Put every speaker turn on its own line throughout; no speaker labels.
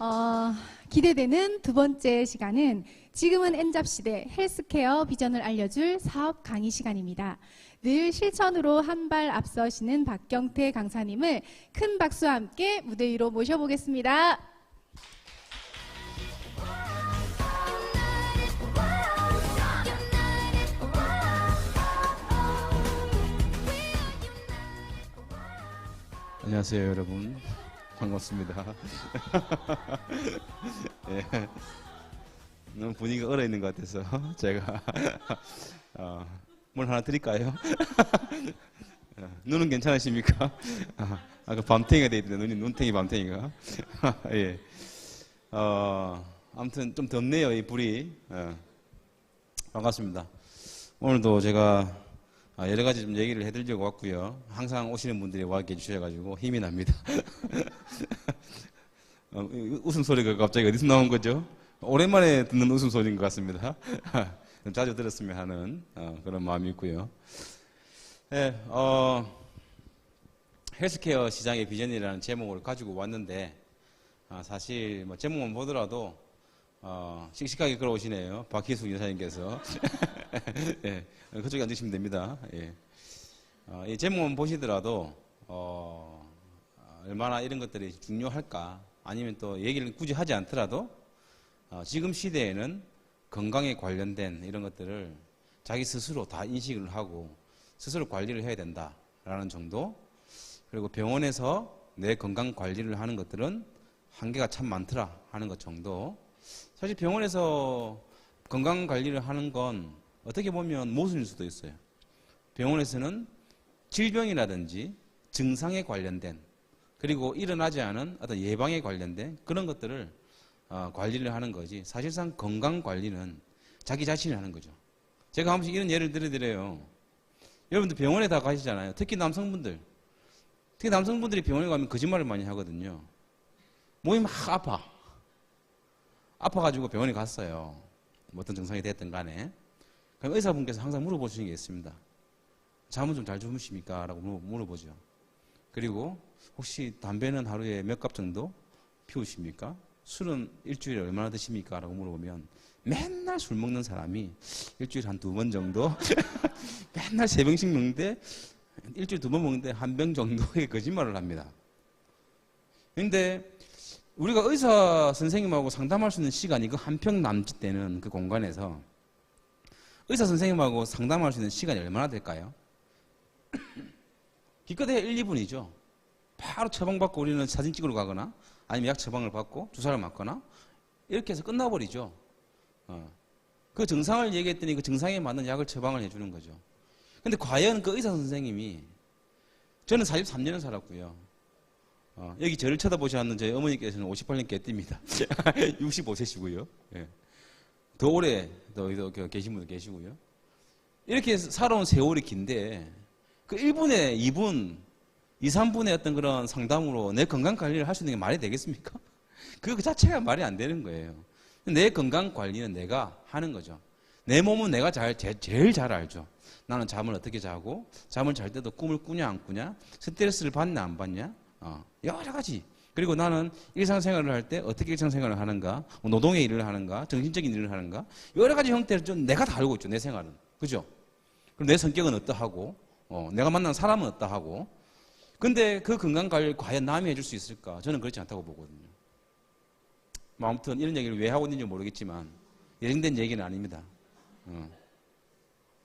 어, 기대되는 두 번째 시간은 지금은 N잡 시대 헬스케어 비전을 알려줄 사업 강의 시간입니다. 늘 실천으로 한 발 앞서시는 박경태 강사님을 큰 박수와 함께 무대 위로 모셔보겠습니다.
안녕하세요, 여러분. 반갑습니다. 예, 너무 분위기가 얼어있는 것 같아서 제가 뭘 하나 드릴까요? 눈은 괜찮으십니까? 아까 밤탱이가 돼 있던데 눈탱이 밤탱이가. 예. 아무튼 좀 덥네요, 이 불이. 반갑습니다. 오늘도 제가 여러 가지 좀 얘기를 해드리려고 왔고요. 항상 오시는 분들이 와 계셔가지고 힘이 납니다. 웃음소리가 갑자기 어디서 나온 거죠? 오랜만에 듣는 웃음소리인 것 같습니다. 좀 자주 들었으면 하는 그런 마음이 있고요. 네, 헬스케어 시장의 비전이라는 제목을 가지고 왔는데 사실 뭐 제목만 보더라도 씩씩하게 걸어오시네요. 박희숙 여사님께서. 예, 그쪽에 앉으시면 됩니다. 예. 이 제목만 보시더라도 얼마나 이런 것들이 중요할까, 아니면 또 얘기를 굳이 하지 않더라도 지금 시대에는 건강에 관련된 이런 것들을 자기 스스로 다 인식을 하고 스스로 관리를 해야 된다라는 정도. 그리고 병원에서 내 건강 관리를 하는 것들은 한계가 참 많더라 하는 것 정도. 사실 병원에서 건강 관리를 하는 건 어떻게 보면 모순일 수도 있어요. 병원에서는 질병이라든지 증상에 관련된, 그리고 일어나지 않은 어떤 예방에 관련된 그런 것들을 관리를 하는 거지, 사실상 건강 관리는 자기 자신이 하는 거죠. 제가 한 번씩 이런 예를 들어드려요. 여러분들 병원에 다 가시잖아요. 특히 남성분들이 병원에 가면 거짓말을 많이 하거든요. 몸이 막 아파가지고 병원에 갔어요. 뭐 어떤 증상이 됐든 간에. 그럼 의사분께서 항상 물어보시는 게 있습니다. 잠은 좀 잘 주무십니까? 라고 물어보죠. 그리고 혹시 담배는 하루에 몇 갑 정도 피우십니까? 술은 일주일에 얼마나 드십니까? 라고 물어보면 맨날 술 먹는 사람이 일주일에 한 2번 정도 맨날 3병씩 먹는데 일주일에 2번 먹는데 1병 정도의 거짓말을 합니다. 근데 우리가 의사 선생님하고 상담할 수 있는 시간이 그 한 평 남짓 되는 그 공간에서 의사 선생님하고 상담할 수 있는 시간이 얼마나 될까요? 기껏해야 1, 2분이죠. 바로 처방받고 우리는 사진 찍으러 가거나 아니면 약 처방을 받고 주사를 맞거나 이렇게 해서 끝나버리죠. 그 증상을 얘기했더니 그 증상에 맞는 약을 처방을 해주는 거죠. 근데 과연 그 의사 선생님이, 저는 43년을 살았고요. 여기 저를 쳐다보시는 저희 어머니께서는 58년 개띠입니다. 65세시고요. 예. 더 오래 더 계신 분도 계시고요. 이렇게 살아온 세월이 긴데 그 1분에 2분, 2, 3분의 어떤 그런 상담으로 내 건강 관리를 할 수 있는 게 말이 되겠습니까? 그 자체가 말이 안 되는 거예요. 내 건강 관리는 내가 하는 거죠. 내 몸은 내가 제일 잘 알죠. 나는 잠을 어떻게 자고, 잠을 잘 때도 꿈을 꾸냐 안 꾸냐, 스트레스를 받냐 안 받냐, 여러 가지. 그리고 나는 일상생활을 할 때 어떻게 일상생활을 하는가, 노동의 일을 하는가, 정신적인 일을 하는가, 여러 가지 형태를 좀 내가 다 알고 있죠. 내 생활은. 그죠? 그럼 내 성격은 어떠하고, 내가 만난 사람은 어떠하고. 근데 그 건강관리를 과연 남이 해줄 수 있을까? 저는 그렇지 않다고 보거든요. 뭐 아무튼 이런 얘기를 왜 하고 있는지 모르겠지만 예정된 얘기는 아닙니다.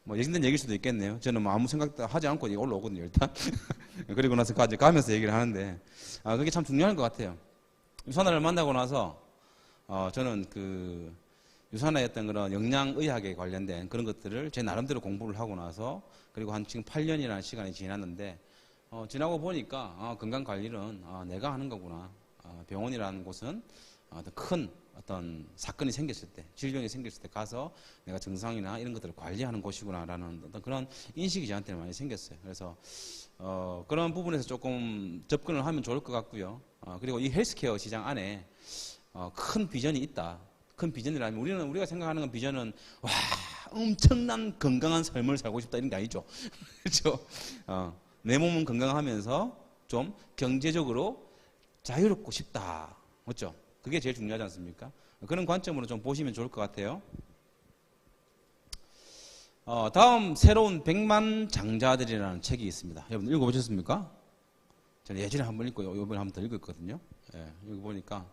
뭐 예정된 얘기일 수도 있겠네요. 저는 뭐 아무 생각도 하지 않고 올라오거든요, 일단. 그리고 나서 가면서 얘기를 하는데, 그게 참 중요한 것 같아요. 유산화를 만나고 나서, 저는 그 유산화의 어떤 그런 영양의학에 관련된 그런 것들을 제 나름대로 공부를 하고 나서, 그리고 한 지금 8년이라는 시간이 지났는데, 지나고 보니까, 건강관리는 내가 하는 거구나. 병원이라는 곳은 큰 어떤 사건이 생겼을 때, 질병이 생겼을 때 가서 내가 증상이나 이런 것들을 관리하는 곳이구나라는 어떤 그런 인식이 저한테는 많이 생겼어요. 그래서 그런 부분에서 조금 접근을 하면 좋을 것 같고요. 그리고 이 헬스케어 시장 안에 큰 비전이 있다. 큰 비전이라면 우리가 생각하는 건 비전은 와 엄청난 건강한 삶을 살고 싶다 이런 게 아니죠. 그렇죠? 내 몸은 건강하면서 좀 경제적으로 자유롭고 싶다. 맞죠? 그게 제일 중요하지 않습니까? 그런 관점으로 좀 보시면 좋을 것 같아요. 다음 새로운 백만 장자들이라는 책이 있습니다. 여러분 읽어보셨습니까? 저는 예전에 한번 읽고 이번에 한번 더 읽었거든요. 예, 여기 보니까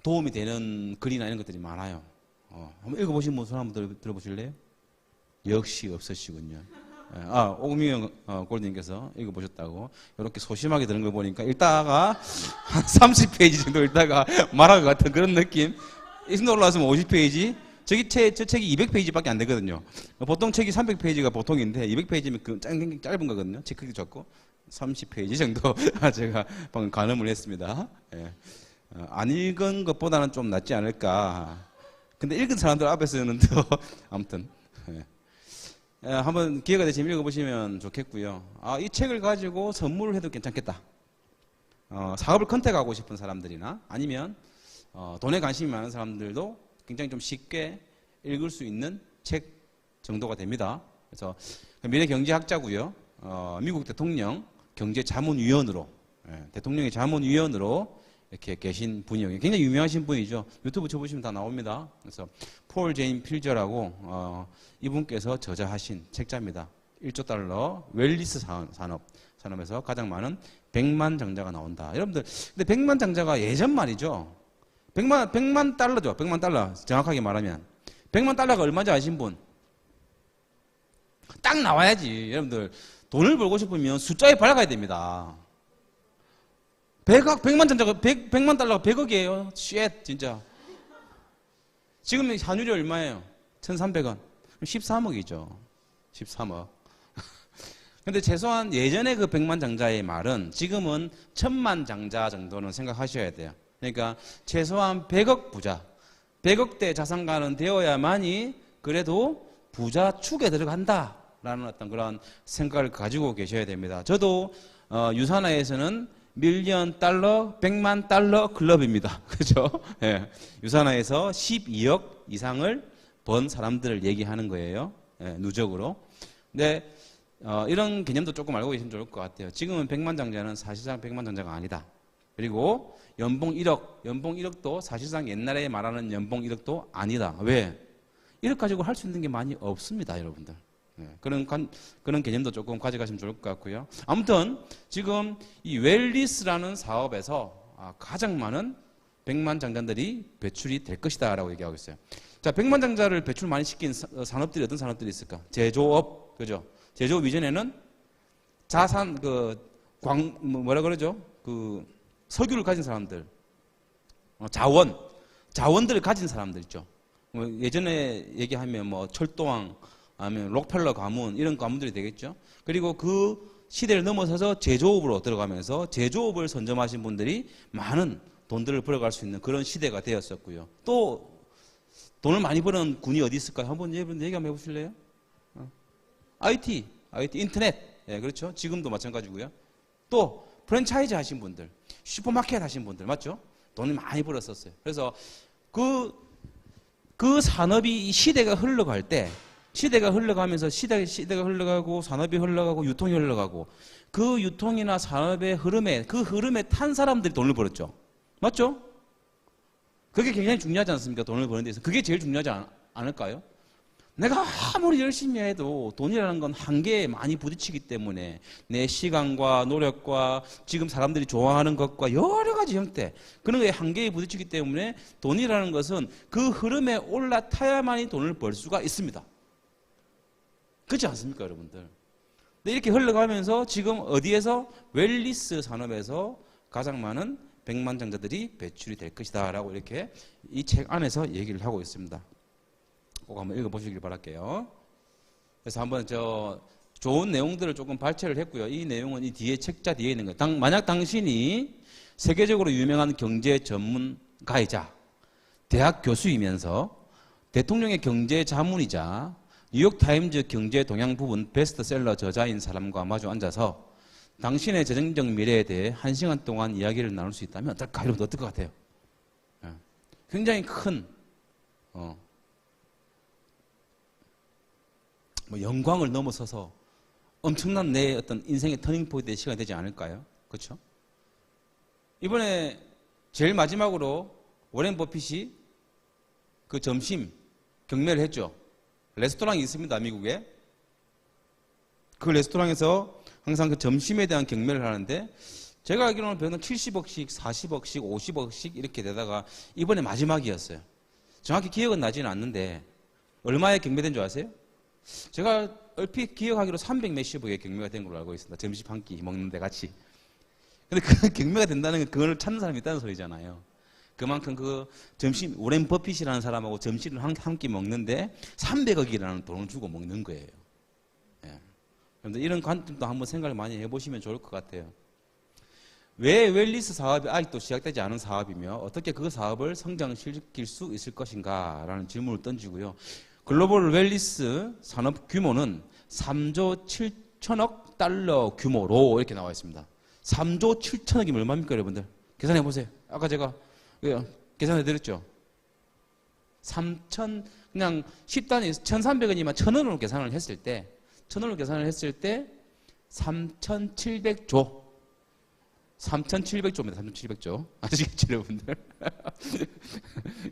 도움이 되는 글이나 이런 것들이 많아요. 한번 읽어보신 분 손 한번 들어보실래요? 역시 없으시군요. 예, 오금영 골드님께서 읽어보셨다고. 이렇게 소심하게 들은 걸 보니까 읽다가 한 30페이지 정도 읽다가 말할 것 같은 그런 느낌. 이 정도 올라왔으면 50페이지. 저 책이 200페이지밖에 안 되거든요. 보통 책이 300페이지가 보통인데 200페이지면 그 짧은 거거든요. 책 크기 좋고 30페이지 정도 제가 방금 가늠을 했습니다. 예. 안 읽은 것보다는 좀 낫지 않을까. 근데 읽은 사람들 앞에서는 더 아무튼 한번 기회가 되시면 읽어보시면 좋겠고요. 이 책을 가지고 선물을 해도 괜찮겠다. 사업을 컨택하고 싶은 사람들이나 아니면 돈에 관심이 많은 사람들도 굉장히 좀 쉽게 읽을 수 있는 책 정도가 됩니다. 그래서 미래 경제학자고요. 미국 대통령 경제자문위원으로 대통령의 자문위원으로 이렇게 계신 분이요. 굉장히 유명하신 분이죠. 유튜브 쳐보시면 다 나옵니다. 그래서 폴 제인 필저라고 이분께서 저자하신 책자입니다. 1조 달러 웰리스 산업에서 가장 많은 100만 장자가 나온다. 여러분들 근데 100만 장자가 예전 말이죠. 100만 달러죠. 100만 달러. 정확하게 말하면. 100만 달러가 얼마인지 아신 분? 딱 나와야지. 여러분들, 돈을 벌고 싶으면 숫자에 밝아야 됩니다. 100만 장자가, 100만 달러가 100억이에요. 쉣, 진짜. 지금 환율이 얼마예요? 1,300원. 13억이죠. 13억. 근데 최소한 예전에 그 100만 장자의 말은 지금은 1000만 장자 정도는 생각하셔야 돼요. 그러니까 최소한 100억 부자, 100억대 자산가는 되어야만이 그래도 부자 축에 들어간다라는 어떤 그런 생각을 가지고 계셔야 됩니다. 저도 유산화에서는 밀리언 달러, 100만 달러 클럽입니다. 그죠? 예. 유산화에서 12억 이상을 번 사람들을 얘기하는 거예요. 예, 누적으로. 근데 이런 개념도 조금 알고 계시면 좋을 것 같아요. 지금은 100만 장자는 사실상 100만 장자가 아니다. 그리고 연봉 1억도 사실상 옛날에 말하는 연봉 1억도 아니다. 왜? 1억 가지고 할 수 있는 게 많이 없습니다, 여러분들. 그런 개념도 조금 가져가시면 좋을 것 같고요. 아무튼 지금 이 웰리스라는 사업에서 가장 많은 100만 장자들이 배출이 될 것이다라고 얘기하고 있어요. 자, 100만 장자를 배출 많이 시킨 산업들이 어떤 산업들이 있을까? 제조업, 그죠? 제조업 이전에는 자산, 뭐라 그러죠? 석유를 가진 사람들, 자원들을 가진 사람들 있죠. 예전에 얘기하면 철도왕, 아니면 록펠러 가문, 이런 가문들이 되겠죠. 그리고 그 시대를 넘어서서 제조업으로 들어가면서 제조업을 선점하신 분들이 많은 돈들을 벌어갈 수 있는 그런 시대가 되었었고요. 또 돈을 많이 버는 군이 어디 있을까요? 한번 얘기 한번 해보실래요? IT, 인터넷, 예, 그렇죠. 지금도 마찬가지고요. 또 프랜차이즈 하신 분들, 슈퍼마켓 하신 분들, 맞죠? 돈을 많이 벌었었어요. 그래서 그 산업이 시대가 흘러갈 때, 시대가 흘러가면서 시대가 흘러가고 산업이 흘러가고 유통이 흘러가고 그 유통이나 산업의 흐름에 탄 사람들이 돈을 벌었죠. 맞죠? 그게 굉장히 중요하지 않습니까? 돈을 버는 데서. 그게 제일 중요하지 않을까요? 내가 아무리 열심히 해도 돈이라는 건 한계에 많이 부딪히기 때문에 내 시간과 노력과 지금 사람들이 좋아하는 것과 여러 가지 형태, 그런 거에 한계에 부딪히기 때문에 돈이라는 것은 그 흐름에 올라타야만이 돈을 벌 수가 있습니다. 그렇지 않습니까, 여러분들? 근데 이렇게 흘러가면서 지금 어디에서? 웰리스 산업에서 가장 많은 100만 장자들이 배출이 될 것이다 라고 이렇게 이 책 안에서 얘기를 하고 있습니다. 꼭 한번 읽어보시길 바랄게요. 그래서 한번 좋은 내용들을 조금 발췌를 했고요. 이 내용은 이 뒤에 책자 뒤에 있는 거예요. 만약 당신이 세계적으로 유명한 경제 전문가이자 대학 교수이면서 대통령의 경제 자문이자 뉴욕타임즈 경제 동향 부분 베스트셀러 저자인 사람과 마주 앉아서 당신의 재정적 미래에 대해 1시간 동안 이야기를 나눌 수 있다면 어떨까? 이러면 어떨 것 같아요? 굉장히 큰 영광을 넘어서서 엄청난 내 어떤 인생의 터닝 포인트의 시간이 되지 않을까요? 그렇죠? 이번에 제일 마지막으로 워렌 버핏이 그 점심 경매를 했죠. 레스토랑이 있습니다, 미국에. 그 레스토랑에서 항상 그 점심에 대한 경매를 하는데, 제가 알기로는 배는 70억씩, 40억씩, 50억씩 이렇게 되다가 이번에 마지막이었어요. 정확히 기억은 나지는 않는데 얼마에 경매된 줄 아세요? 제가 얼핏 기억하기로 300 몇십억에 경매가 된 걸로 알고 있습니다. 점심 한 끼 먹는데 같이. 근데 그 경매가 된다는 건 그걸 찾는 사람이 있다는 소리잖아요. 그만큼 그 점심, 오렌 버핏이라는 사람하고 점심을 한 끼 먹는데 300억이라는 돈을 주고 먹는 거예요. 예. 그런데 이런 관점도 한번 생각을 많이 해보시면 좋을 것 같아요. 왜 웰리스 사업이 아직도 시작되지 않은 사업이며 어떻게 그 사업을 성장시킬 수 있을 것인가 라는 질문을 던지고요. 글로벌 웰리스 산업 규모는 3조 7천억 달러 규모로 이렇게 나와 있습니다. 3조 7천억이면 얼마입니까, 여러분들? 계산해 보세요. 아까 제가 계산해 드렸죠. 3천, 그냥 10단위 1,300원이면 1,000원으로 계산을 했을 때, 1,000원으로 계산을 했을 때 3,700조. 3,700조입니다. 3,700조. 아시겠죠, 여러분들?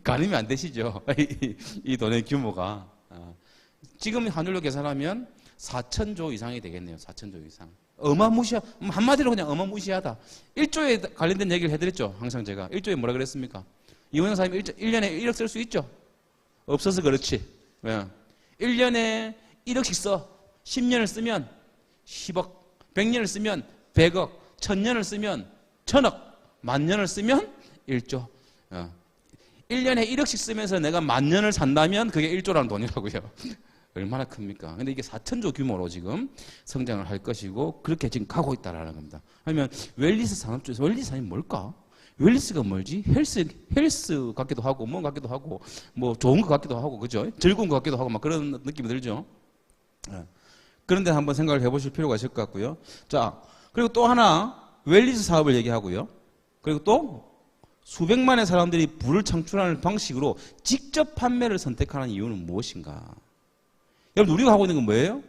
가늠이 안 되시죠? 이 돈의 규모가. 지금 환율로 계산하면 4,000조 이상이 되겠네요. 4,000조 이상. 한마디로 그냥 어마무시하다. 1조에 관련된 얘기를 해드렸죠. 항상 제가. 1조에 뭐라 그랬습니까? 이원영 사람이 1년에 1억 쓸 수 있죠? 없어서 그렇지. 왜? 1년에 1억씩 써. 10년을 쓰면 10억. 100년을 쓰면 100억. 1,000년을 쓰면 1,000억. 10,000년을 쓰면 1조. 1년에 1억씩 쓰면서 내가 10,000년을 산다면 그게 1조라는 돈이라고요. 얼마나 큽니까? 근데 이게 4,000조 규모로 지금 성장을 할 것이고 그렇게 지금 가고 있다라는 겁니다. 아니면 웰리스 산업 쪽에서 웰리스 산업이 뭘까? 웰리스가 뭘지? 헬스 같기도 하고 뭐 같기도 하고 뭐 좋은 것 같기도 하고 그죠? 즐거운 것 같기도 하고 막 그런 느낌이 들죠. 그런데 한번 생각을 해보실 필요가 있을 것 같고요. 자, 그리고 또 하나 웰리스 사업을 얘기하고요. 그리고 또 수백만의 사람들이 부를 창출하는 방식으로 직접 판매를 선택하는 이유는 무엇인가? 여러분, 우리가 하고 있는 건 뭐예요?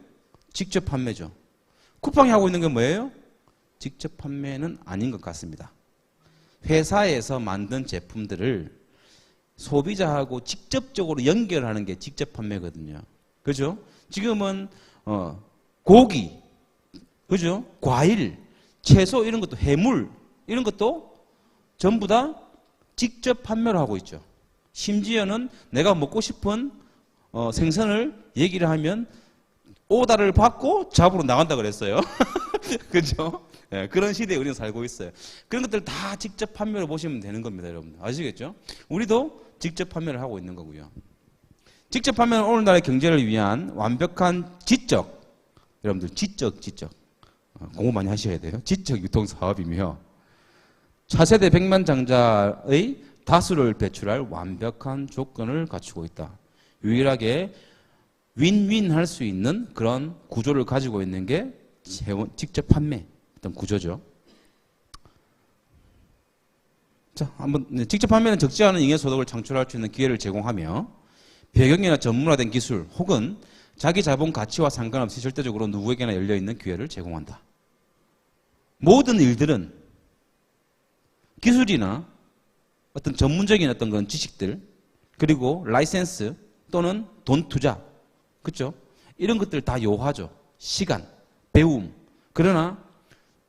직접 판매죠. 쿠팡이 하고 있는 건 뭐예요? 직접 판매는 아닌 것 같습니다. 회사에서 만든 제품들을 소비자하고 직접적으로 연결하는 게 직접 판매거든요. 그죠? 지금은 고기, 그죠? 과일, 채소 이런 것도 해물 이런 것도 전부 다 직접 판매를 하고 있죠. 심지어는 내가 먹고 싶은 생선을 얘기를 하면 오다를 받고 잡으러 나간다 그랬어요. 그죠? 네, 그런 시대에 우리는 살고 있어요. 그런 것들 다 직접 판매로 보시면 되는 겁니다, 여러분. 아시겠죠? 우리도 직접 판매를 하고 있는 거고요. 직접 판매는 오늘날의 경제를 위한 완벽한 지적, 여러분들 지적. 공부 많이 하셔야 돼요. 지적 유통 사업이며 차세대 백만장자의 다수를 배출할 완벽한 조건을 갖추고 있다. 유일하게 윈윈 할 수 있는 그런 구조를 가지고 있는 게 직접 판매 어떤 구조죠. 자, 한번 직접 판매는 적지 않은 잉여 소득을 창출할 수 있는 기회를 제공하며 배경이나 전문화된 기술 혹은 자기 자본 가치와 상관없이 절대적으로 누구에게나 열려 있는 기회를 제공한다. 모든 일들은 기술이나 어떤 전문적인 어떤 그런 지식들 그리고 라이센스 또는 돈 투자, 그렇죠? 이런 것들 다 요하죠. 시간, 배움. 그러나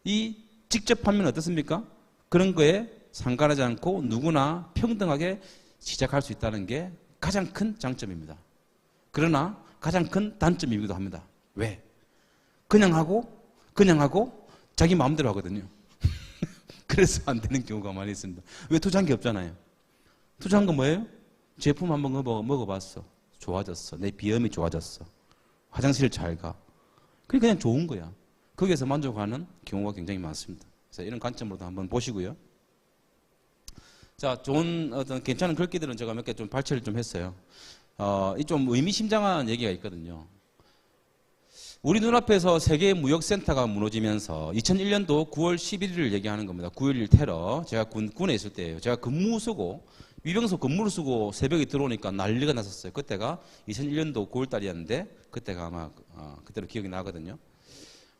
이 직접 판매는 어떻습니까? 그런 거에 상관하지 않고 누구나 평등하게 시작할 수 있다는 게 가장 큰 장점입니다. 그러나 가장 큰 단점이기도 합니다. 왜? 그냥 하고 자기 마음대로 하거든요. 그래서 안 되는 경우가 많이 있습니다. 왜 투자한 게 없잖아요. 투자한 건 뭐예요? 제품 한번 먹어봤어. 좋아졌어. 내 비염이 좋아졌어. 화장실 잘 가. 그게 그냥 좋은 거야. 거기에서 만족하는 경우가 굉장히 많습니다. 그래서 이런 관점으로도 한번 보시고요. 자, 좋은 어떤 괜찮은 글귀들은 제가 몇 개 좀 발췌를 좀 했어요. 이 좀 의미심장한 얘기가 있거든요. 우리 눈앞에서 세계 무역센터가 무너지면서 2001년도 9월 11일을 얘기하는 겁니다. 9.11 테러. 제가 군에 있을 때예요. 제가 위병소 근무를 쓰고 새벽에 들어오니까 난리가 났었어요. 그때가 2001년도 9월 달이었는데 그때가 아마 그때로 기억이 나거든요.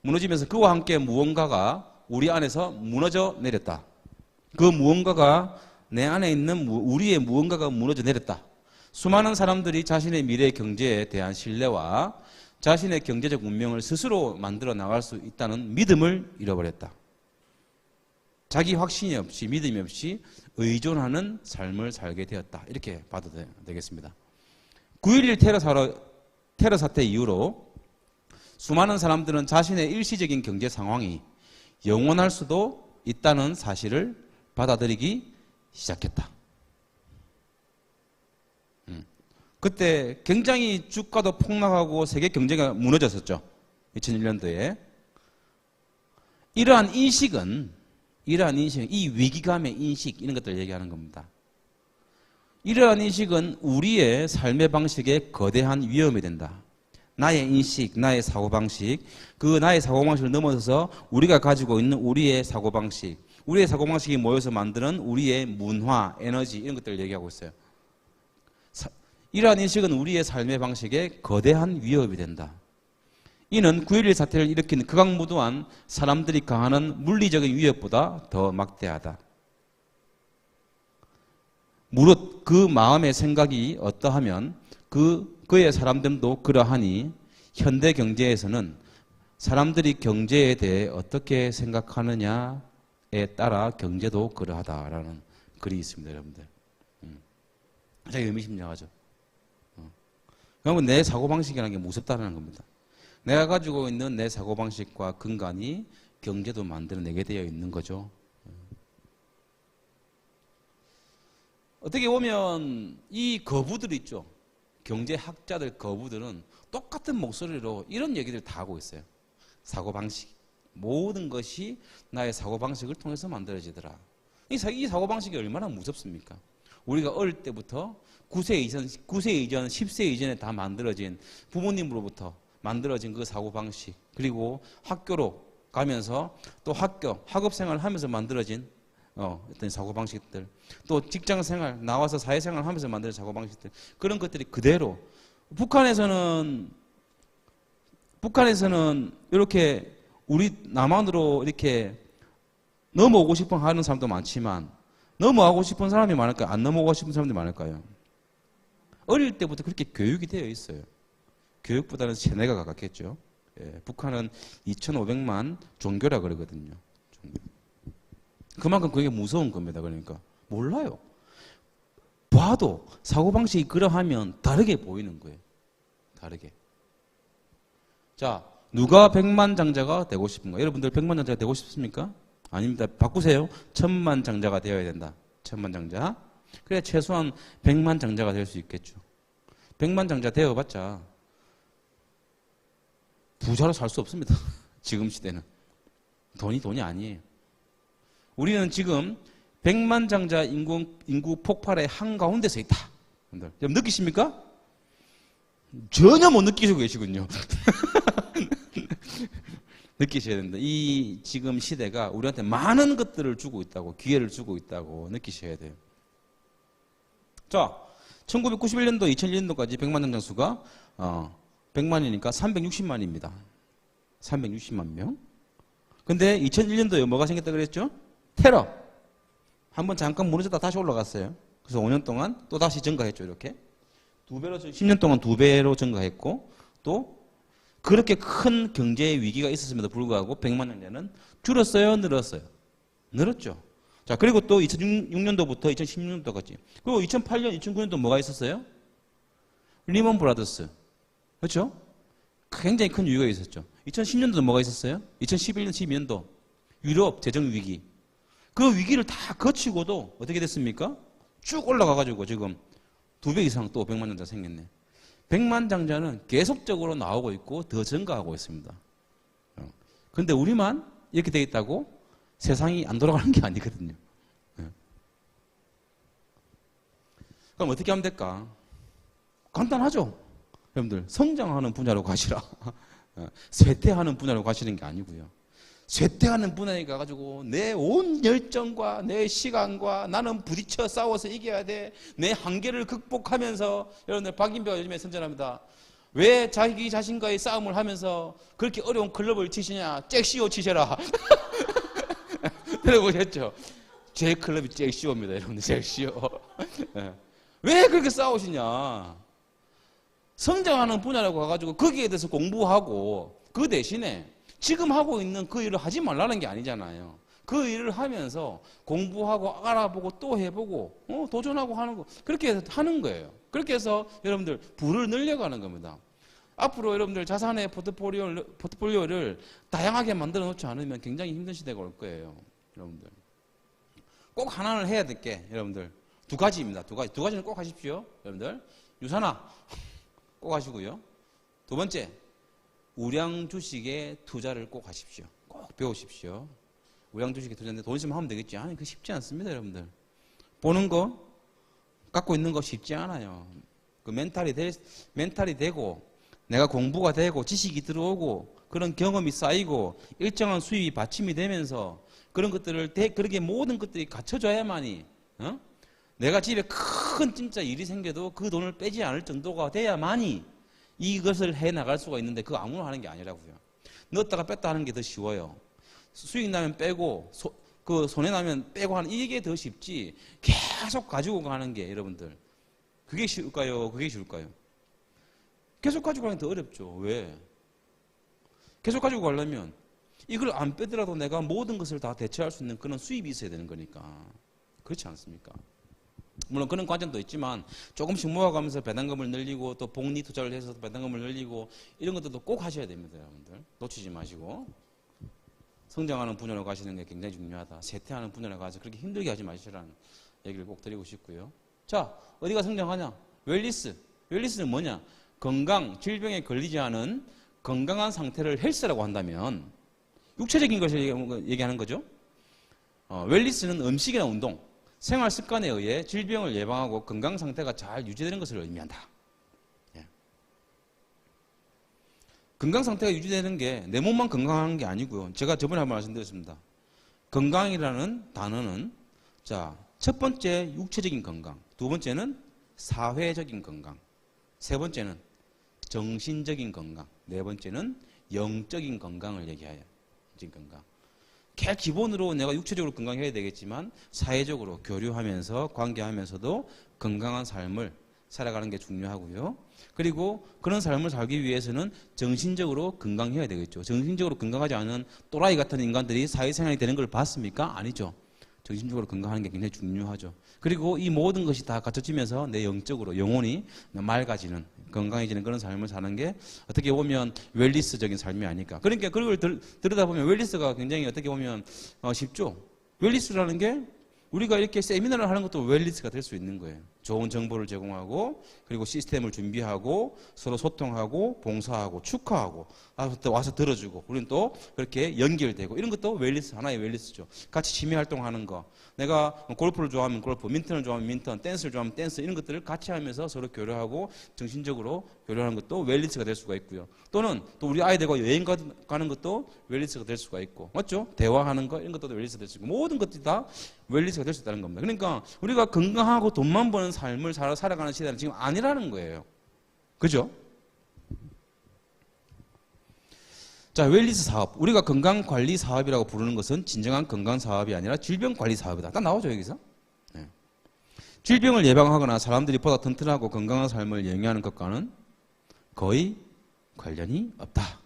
무너지면서 그와 함께 무언가가 우리 안에서 무너져 내렸다. 그 무언가가 내 안에 있는 우리의 무언가가 무너져 내렸다. 수많은 사람들이 자신의 미래 경제에 대한 신뢰와 자신의 경제적 운명을 스스로 만들어 나갈 수 있다는 믿음을 잃어버렸다. 자기 확신이 없이 믿음이 없이 의존하는 삶을 살게 되었다. 이렇게 봐도 되겠습니다. 9.11 테러 사태 이후로 수많은 사람들은 자신의 일시적인 경제 상황이 영원할 수도 있다는 사실을 받아들이기 시작했다. 그때 굉장히 주가도 폭락하고 세계 경제가 무너졌었죠. 2001년도에. 이러한 인식은 이 위기감의 인식 이런 것들을 얘기하는 겁니다. 이러한 인식은 우리의 삶의 방식에 거대한 위험이 된다. 나의 인식, 나의 사고방식, 그 나의 사고방식을 넘어서서 우리가 가지고 있는 우리의 사고방식이 모여서 만드는 우리의 문화, 에너지 이런 것들을 얘기하고 있어요. 이러한 인식은 우리의 삶의 방식에 거대한 위협이 된다. 이는 9.11 사태를 일으킨 극악무도한 사람들이 가하는 물리적인 위협보다 더 막대하다. 무릇 그 마음의 생각이 어떠하면 그의 사람들도 그러하니 현대 경제에서는 사람들이 경제에 대해 어떻게 생각하느냐에 따라 경제도 그러하다라는 글이 있습니다, 여러분들. 굉장히 의미심장하죠. 그러면 내 사고방식이라는 게 무섭다는 겁니다. 내가 가지고 있는 내 사고방식과 근간이 경제도 만들어내게 되어 있는 거죠. 어떻게 보면 이 거부들 있죠. 경제학자들 거부들은 똑같은 목소리로 이런 얘기를 다 하고 있어요. 사고방식. 모든 것이 나의 사고방식을 통해서 만들어지더라. 이 사고방식이 얼마나 무섭습니까? 우리가 어릴 때부터 9세 이전, 10세 이전에 다 만들어진 부모님으로부터 만들어진 그 사고방식, 그리고 학교로 가면서 또 학업생활을 하면서 만들어진 어떤 사고방식들, 또 직장생활, 나와서 사회생활을 하면서 만드는 사고방식들, 그런 것들이 그대로 북한에서는 이렇게 우리 남한으로 이렇게 넘어오고 싶어 하는 사람도 많지만 넘어가고 싶은 사람이 많을까요? 안 넘어가고 싶은 사람들이 많을까요? 어릴 때부터 그렇게 교육이 되어 있어요. 교육보다는 세뇌가 가깝겠죠. 예, 북한은 2,500만 종교라 그러거든요. 그만큼 그게 무서운 겁니다. 그러니까 몰라요. 봐도 사고방식이 그러하면 다르게 보이는 거예요. 다르게. 자, 누가 백만장자가 되고 싶은가? 여러분들 백만장자가 되고 싶습니까? 아닙니다. 바꾸세요. 천만장자가 되어야 된다. 천만장자. 그래 최소한 백만장자가 될 수 있겠죠. 백만장자 되어봤자 부자로 살 수 없습니다. 지금 시대는. 돈이 아니에요. 우리는 지금 백만장자 인구 폭발의 한가운데서 있다. 여러분 느끼십니까? 전혀 못 느끼시고 계시군요. 느끼셔야 된다. 이 지금 시대가 우리한테 많은 것들을 주고 있다고, 기회를 주고 있다고 느끼셔야 돼요. 자, 1991년도, 2001년도까지 백만장자 수가 100만이니까 360만입니다. 360만 명. 근데 2001년도에 뭐가 생겼다 그랬죠? 테러. 한번 잠깐 무너졌다 다시 올라갔어요. 그래서 5년 동안 또 다시 증가했죠. 이렇게. 10년 동안 2배로 증가했고, 또 그렇게 큰 경제 위기가 있었음에도 불구하고 100만 장자는 줄었어요, 늘었어요? 늘었죠. 자, 그리고 또 2006년도부터 2016년도까지. 그리고 2008년, 2009년도 뭐가 있었어요? 리먼 브라더스. 그렇죠? 굉장히 큰 위기가 있었죠. 2010년도도 뭐가 있었어요? 2011년, 12년도 유럽 재정 위기. 그 위기를 다 거치고도 어떻게 됐습니까? 쭉 올라가가지고 지금 2배 이상 또 100만 장자 생겼네. 100만 장자는 계속적으로 나오고 있고 더 증가하고 있습니다. 그런데 우리만 이렇게 돼 있다고 세상이 안 돌아가는 게 아니거든요. 그럼 어떻게 하면 될까? 간단하죠. 여러분들 성장하는 분야로 가시라. 쇠퇴하는 분야로 가시는 게 아니고요. 쇠퇴하는 분야에 가가지고 내 온 열정과 내 시간과 나는 부딪혀 싸워서 이겨야 돼. 내 한계를 극복하면서. 여러분들 박인배가 요즘에 선전합니다. 왜 자기 자신과의 싸움을 하면서 그렇게 어려운 클럽을 치시냐? 잭시오 치셔라. 들어보셨죠? 제 클럽이 제일 쉬웁니다, 여러분들. 제일 쉬워. 예. 왜 그렇게 싸우시냐? 성장하는 분야라고 가가지고 거기에 대해서 공부하고 그 대신에 지금 하고 있는 그 일을 하지 말라는 게 아니잖아요. 그 일을 하면서 공부하고 알아보고 또 해보고 도전하고 하는 거 그렇게 하는 거예요. 그렇게 해서 여러분들 부를 늘려가는 겁니다. 앞으로 여러분들 자산의 포트폴리오를 다양하게 만들어 놓지 않으면 굉장히 힘든 시대가 올 거예요. 여러분들 꼭 하나는 해야 될 게 여러분들 두 가지입니다. 두 가지는 꼭 하십시오. 여러분들 유산화 꼭 하시고요. 두 번째 우량 주식에 투자를 꼭 하십시오. 꼭 배우십시오. 우량 주식에 투자인데 돈 있으면 하면 되겠지. 아니 그 쉽지 않습니다, 여러분들. 보는 거 갖고 있는 거 쉽지 않아요. 그 멘탈이 되고 내가 공부가 되고 지식이 들어오고 그런 경험이 쌓이고 일정한 수입이 받침이 되면서 그런 것들을 그렇게 모든 것들이 갖춰져야만이 내가 집에 큰 진짜 일이 생겨도 그 돈을 빼지 않을 정도가 돼야만이 이것을 해 나갈 수가 있는데 그거 아무나 하는 게 아니라고요. 넣었다가 뺐다 하는 게 더 쉬워요. 수익 나면 빼고 그 손해 나면 빼고 하는 이게 더 쉽지 계속 가지고 가는 게 여러분들 그게 쉬울까요? 그게 쉬울까요? 계속 가지고 가는 게 더 어렵죠. 왜? 계속 가지고 가려면 이걸 안 빼더라도 내가 모든 것을 다 대체할 수 있는 그런 수입이 있어야 되는 거니까. 그렇지 않습니까? 물론 그런 관점도 있지만 조금씩 모아가면서 배당금을 늘리고 또 복리 투자를 해서 배당금을 늘리고 이런 것들도 꼭 하셔야 됩니다. 여러분들 놓치지 마시고 성장하는 분야로 가시는 게 굉장히 중요하다. 쇠퇴하는 분야로 가서 그렇게 힘들게 하지 마시라는 얘기를 꼭 드리고 싶고요. 자, 어디가 성장하냐? 웰리스는 뭐냐? 건강, 질병에 걸리지 않은 건강한 상태를 헬스라고 한다면 육체적인 것을 얘기하는 거죠. 웰리스는 음식이나 운동, 생활 습관에 의해 질병을 예방하고 건강 상태가 잘 유지되는 것을 의미한다. 예. 건강 상태가 유지되는 게 내 몸만 건강한 게 아니고요. 제가 저번에 한번 말씀드렸습니다. 건강이라는 단어는 자, 첫 번째 육체적인 건강, 두 번째는 사회적인 건강, 세 번째는 정신적인 건강, 네 번째는 영적인 건강을 얘기해요. 영적인 건강. 기본으로 내가 육체적으로 건강해야 되겠지만 사회적으로 교류하면서 관계하면서도 건강한 삶을 살아가는 게 중요하고요. 그리고 그런 삶을 살기 위해서는 정신적으로 건강해야 되겠죠. 정신적으로 건강하지 않은 또라이 같은 인간들이 사회생활이 되는 걸 봤습니까? 아니죠. 정신적으로 건강하는 게 굉장히 중요하죠. 그리고 이 모든 것이 다 갖춰지면서 내 영적으로 영혼이 맑아지는 건강해지는 그런 삶을 사는 게 어떻게 보면 웰리스적인 삶이 아닐까. 그러니까 그걸 들여다보면 웰리스가 굉장히 어떻게 보면 쉽죠. 웰리스라는 게 우리가 이렇게 세미나를 하는 것도 웰리스가 될 수 있는 거예요. 좋은 정보를 제공하고 그리고 시스템을 준비하고 서로 소통하고 봉사하고 축하하고 와서 들어주고 우리는 또 그렇게 연결되고 이런 것도 웰리스 하나의 웰리스죠. 같이 취미 활동하는 거. 내가 골프를 좋아하면 골프, 민턴을 좋아하면 민턴, 댄스를 좋아하면 댄스 이런 것들을 같이 하면서 서로 교류하고 정신적으로 교류하는 것도 웰리스가 될 수가 있고요. 또는 또 우리 아이들과 여행 가는 것도 웰리스가 될 수가 있고 맞죠? 대화하는 거 이런 것도 웰리스가 될 수 있고 모든 것들이 다 웰리스가 될 수 있다는 겁니다. 그러니까 우리가 건강하고 돈만 버는 삶을 살아가는 시대는 지금 아니라는 거예요. 그죠? 자, 웰리스 사업. 우리가 건강관리 사업이라고 부르는 것은 진정한 건강 사업이 아니라 질병관리 사업이다. 딱 나오죠, 여기서? 네. 질병을 예방하거나 사람들이 보다 튼튼하고 건강한 삶을 영위하는 것과는 거의 관련이 없다.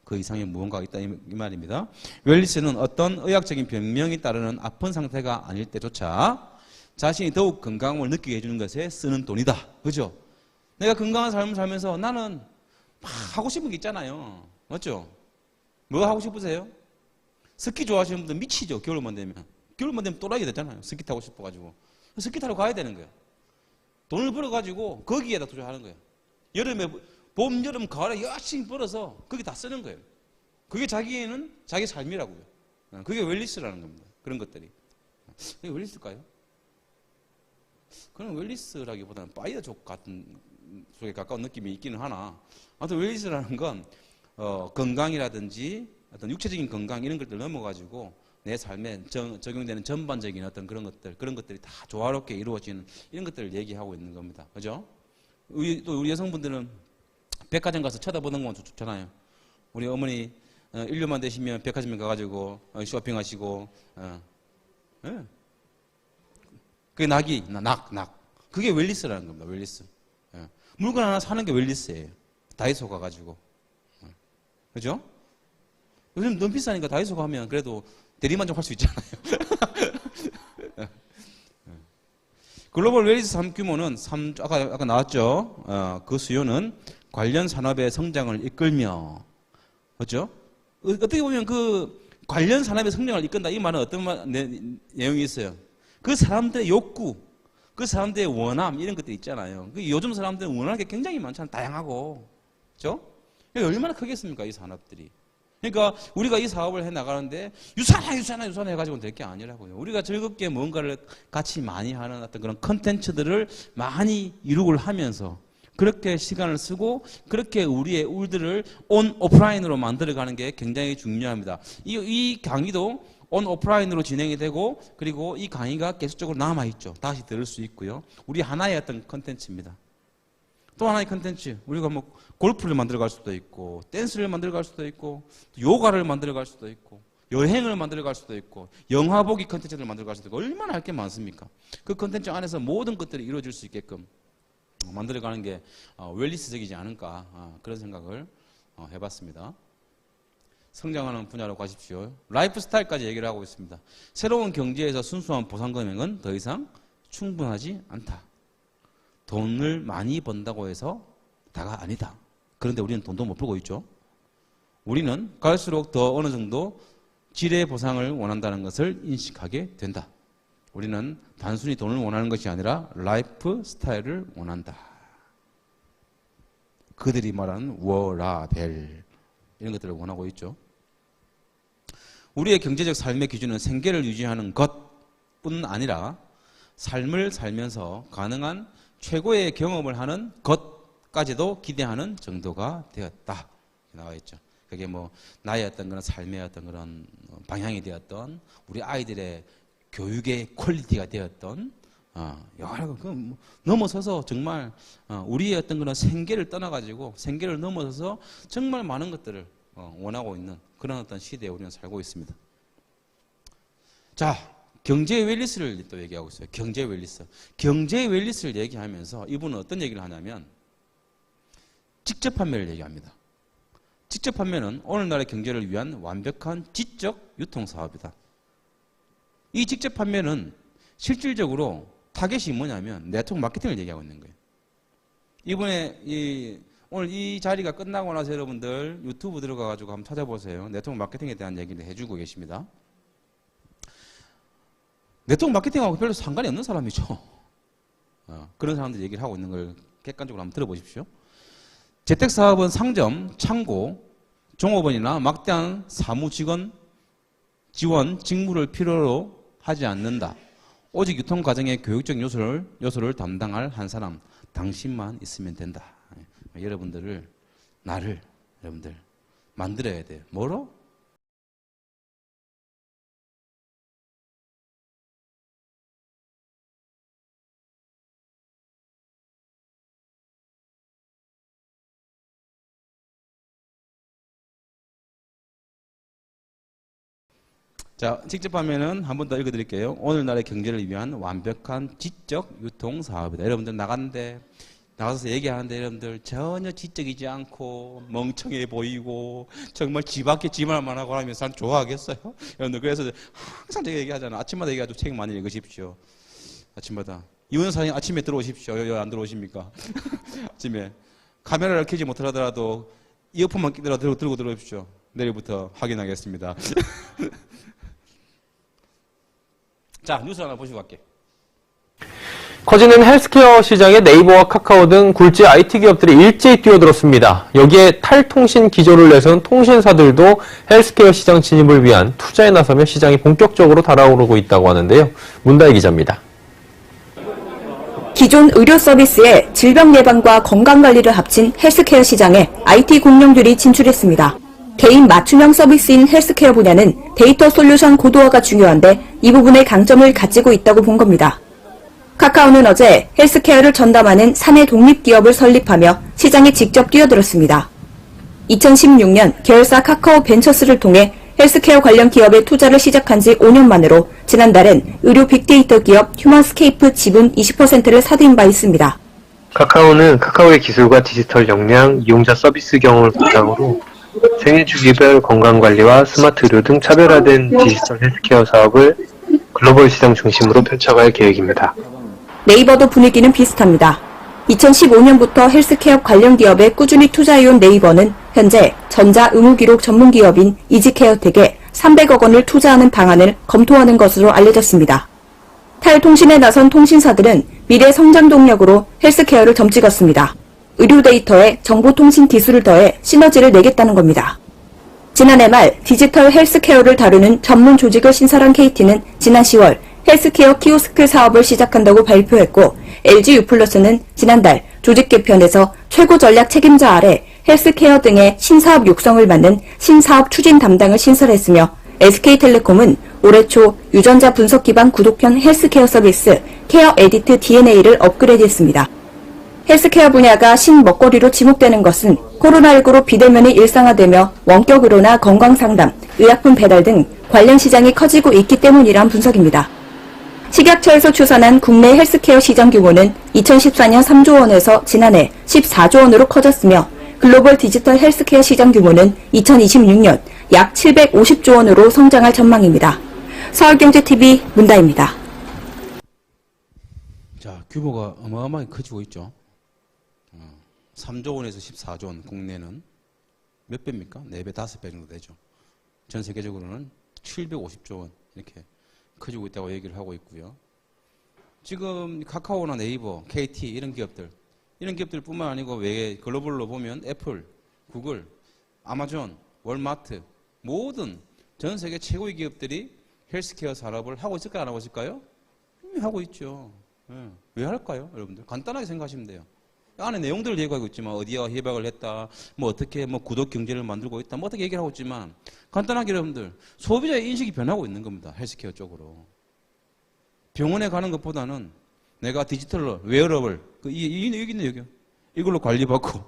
그 이상의 무언가가 있다 이 말입니다. 웰리스는 어떤 의학적인 병명이 따르는 아픈 상태가 아닐 때조차 자신이 더욱 건강을 느끼게 해주는 것에 쓰는 돈이다. 그죠? 내가 건강한 삶을 살면서 나는 막 하고 싶은 게 있잖아요. 맞죠? 뭐 하고 싶으세요? 스키 좋아하시는 분들 미치죠. 겨울만 되면. 겨울만 되면 또라이 되잖아요. 스키 타고 싶어가지고. 스키 타러 가야 되는 거예요. 돈을 벌어가지고 거기에다 투자하는 거예요. 여름에 봄, 여름, 가을에 열심히 벌어서 거기 다 쓰는 거예요. 그게 자기는 자기 삶이라고요. 그게 웰리스라는 겁니다. 그런 것들이. 그게 웰리스일까요? 그런 웰리스라기보다는 파이어족 같은 속에 가까운 느낌이 있기는 하나 아무튼 웰리스라는 건 건강이라든지 어떤 육체적인 건강 이런 것들 넘어가지고 내 삶에 적용되는 전반적인 어떤 그런 것들이 다 조화롭게 이루어지는 이런 것들을 얘기하고 있는 겁니다. 그죠? 또 우리 여성분들은 백화점 가서 쳐다보는 건 좋잖아요. 우리 어머니 1년만 되시면 백화점에 가가지고 쇼핑하시고 예. 그게 낙. 그게 웰리스라는 겁니다. 웰리스. 예. 물건 하나 사는 게 웰리스예요. 다이소 가가지고. 그죠? 요즘 너무 비싸니까 다이소 가면 그래도 대리만족할 수 있잖아요. 글로벌 웰리스 산업 규모는 아까 나왔죠. 그 수요는 관련 산업의 성장을 이끌며, 그렇죠? 어떻게 보면 그 관련 산업의 성장을 이끈다 이 말은 어떤 내용이 있어요. 그 사람들의 욕구, 그 사람들의 원함 이런 것들 있잖아요. 요즘 사람들은 원하는 게 굉장히 많잖아요. 다양하고, 그렇죠? 얼마나 크겠습니까 이 산업들이? 그러니까 우리가 이 사업을 해 나가는데 유산해 해가지고는 될 게 아니라고요. 우리가 즐겁게 뭔가를 같이 많이 하는 어떤 그런 컨텐츠들을 많이 이룩을 하면서 그렇게 시간을 쓰고 그렇게 우리의 울들을 온 오프라인으로 만들어가는 게 굉장히 중요합니다. 이 강의도 온 오프라인으로 진행이 되고 그리고 이 강의가 계속적으로 남아있죠. 다시 들을 수 있고요. 우리 하나의 어떤 컨텐츠입니다. 또 하나의 컨텐츠, 우리가 뭐 골프를 만들어갈 수도 있고 댄스를 만들어갈 수도 있고 요가를 만들어갈 수도 있고 여행을 만들어갈 수도 있고 영화 보기 컨텐츠를 만들어갈 수도 있고 얼마나 할 게 많습니까? 그 컨텐츠 안에서 모든 것들이 이루어질 수 있게끔 만들어가는 게 웰리스적이지 않을까 그런 생각을 해봤습니다. 성장하는 분야로 가십시오. 라이프 스타일까지 얘기를 하고 있습니다. 새로운 경제에서 순수한 보상 금액은 더 이상 충분하지 않다. 돈을 많이 번다고 해서 다가 아니다. 그런데 우리는 돈도 못 벌고 있죠. 우리는 갈수록 더 어느 정도 질의 보상을 원한다는 것을 인식하게 된다. 우리는 단순히 돈을 원하는 것이 아니라 라이프 스타일을 원한다. 그들이 말하는 워라벨 이런 것들을 원하고 있죠. 우리의 경제적 삶의 기준은 생계를 유지하는 것뿐 아니라 삶을 살면서 가능한 최고의 경험을 하는 것까지도 기대하는 정도가 되었다. 나와 있죠. 그게 뭐 나의 어떤 그런 삶의 어떤 그런 방향이 되었던 우리 아이들의 교육의 퀄리티가 되었던 여러 넘어서서 정말 우리의 어떤 그런 생계를 떠나가지고 생계를 넘어서서 정말 많은 것들을 원하고 있는 그런 어떤 시대에 우리는 살고 있습니다. 자. 경제 웰리스를 또 얘기하고 있어요. 경제 웰리스. 경제 웰리스를 얘기하면서 이분은 어떤 얘기를 하냐면 직접 판매를 얘기합니다. 직접 판매는 오늘날의 경제를 위한 완벽한 지적 유통 사업이다. 이 직접 판매는 실질적으로 타겟이 뭐냐면 네트워크 마케팅을 얘기하고 있는 거예요. 이번에 오늘 이 자리가 끝나고 나서 여러분들 유튜브 들어가가지고 한번 찾아보세요. 네트워크 마케팅에 대한 얘기를 해주고 계십니다. 네트워크 마케팅하고 별로 상관이 없는 사람이죠. 그런 사람들 얘기를 하고 있는 걸 객관적으로 한번 들어보십시오. 재택사업은 상점, 창고, 종업원이나 막대한 사무 직원, 지원, 직무를 필요로 하지 않는다. 오직 유통 과정의 교육적 요소를 담당할 한 사람, 당신만 있으면 된다. 여러분들 만들어야 돼요. 뭐로? 자, 직접 하면은 한 번 더 읽어드릴게요. 오늘날의 경제를 위한 완벽한 지적 유통 사업이다. 여러분들 나가서 얘기하는데 여러분들 전혀 지적이지 않고 멍청해 보이고 정말 지 밖에 지말만 하고 하면 사람 좋아하겠어요? 여러분들 그래서 항상 제가 얘기하잖아요. 아침마다 얘기하죠. 책 많이 읽으십시오. 아침마다. 이원 사장님 아침에 들어오십시오. 왜 안 들어오십니까? 아침에 카메라를 켜지 못하더라도 이어폰만 끼더라도 들고 들어오십시오. 내일부터 확인하겠습니다. 자, 뉴스 하나 보시고 갈게요.
커지는 헬스케어 시장에 네이버와 카카오 등 굴지 IT 기업들이 일제히 뛰어들었습니다. 여기에 탈통신 기조를 내세운 통신사들도 헬스케어 시장 진입을 위한 투자에 나서며 시장이 본격적으로 달아오르고 있다고 하는데요. 문다희 기자입니다.
기존 의료 서비스에 질병 예방과 건강관리를 합친 헬스케어 시장에 IT 공룡들이 진출했습니다. 개인 맞춤형 서비스인 헬스케어 분야는 데이터 솔루션 고도화가 중요한데 이 부분의 강점을 가지고 있다고 본 겁니다. 카카오는 어제 헬스케어를 전담하는 사내 독립기업을 설립하며 시장에 직접 뛰어들었습니다. 2016년 계열사 카카오 벤처스를 통해 헬스케어 관련 기업에 투자를 시작한 지 5년 만으로 지난달엔 의료 빅데이터 기업 휴먼스케이프 지분 20%를 사들인 바 있습니다.
카카오는 카카오의 기술과 디지털 역량, 이용자 서비스 경험을 바탕으로 생애 주기별 건강관리와 스마트 의료 등 차별화된 디지털 헬스케어 사업을 글로벌 시장 중심으로 펼쳐갈 계획입니다.
네이버도 분위기는 비슷합니다. 2015년부터 헬스케어 관련 기업에 꾸준히 투자해온 네이버는 현재 전자 의무기록 전문 기업인 이지케어텍에 300억 원을 투자하는 방안을 검토하는 것으로 알려졌습니다. 탈통신에 나선 통신사들은 미래 성장 동력으로 헬스케어를 점찍었습니다. 의료 데이터에 정보통신 기술을 더해 시너지를 내겠다는 겁니다. 지난해 말 디지털 헬스케어를 다루는 전문 조직을 신설한 KT는 지난 10월 헬스케어 키오스크 사업을 시작한다고 발표했고 LG U+는 지난달 조직 개편에서 최고 전략 책임자 아래 헬스케어 등의 신사업 육성을 맡는 신사업 추진 담당을 신설했으며 SK텔레콤은 올해 초 유전자 분석 기반 구독형 헬스케어 서비스 케어 에디트 DNA를 업그레이드했습니다. 헬스케어 분야가 신먹거리로 지목되는 것은 코로나19로 비대면이 일상화되며 원격으로나 건강상담, 의약품 배달 등 관련 시장이 커지고 있기 때문이란 분석입니다. 식약처에서 추산한 국내 헬스케어 시장 규모는 2014년 3조 원에서 지난해 14조 원으로 커졌으며 글로벌 디지털 헬스케어 시장 규모는 2026년 약 750조 원으로 성장할 전망입니다. 서울경제TV 문다입니다.
자, 규모가 어마어마하게 커지고 있죠. 3조 원에서 14조 원, 국내는 몇 배입니까? 4배, 5배 정도 되죠. 전 세계적으로는 750조 원 이렇게 커지고 있다고 얘기를 하고 있고요. 지금 카카오나 네이버, KT 이런 기업들뿐만 아니고 외에 글로벌로 보면 애플, 구글, 아마존, 월마트 모든 전 세계 최고의 기업들이 헬스케어 산업을 하고 있을까요? 안 하고 있을까요? 이미 하고 있죠. 왜 할까요? 여러분들 간단하게 생각하시면 돼요. 안에 내용들을 얘기하고 있지만 어디와 협약을 했다, 뭐 어떻게 뭐 구독 경제를 만들고 있다, 뭐 어떻게 얘기를 하고 있지만 간단하게 여러분들 소비자의 인식이 변하고 있는 겁니다. 헬스케어 쪽으로. 병원에 가는 것보다는 내가 디지털로 웨어러블 여기 있네 여기 이걸로 관리받고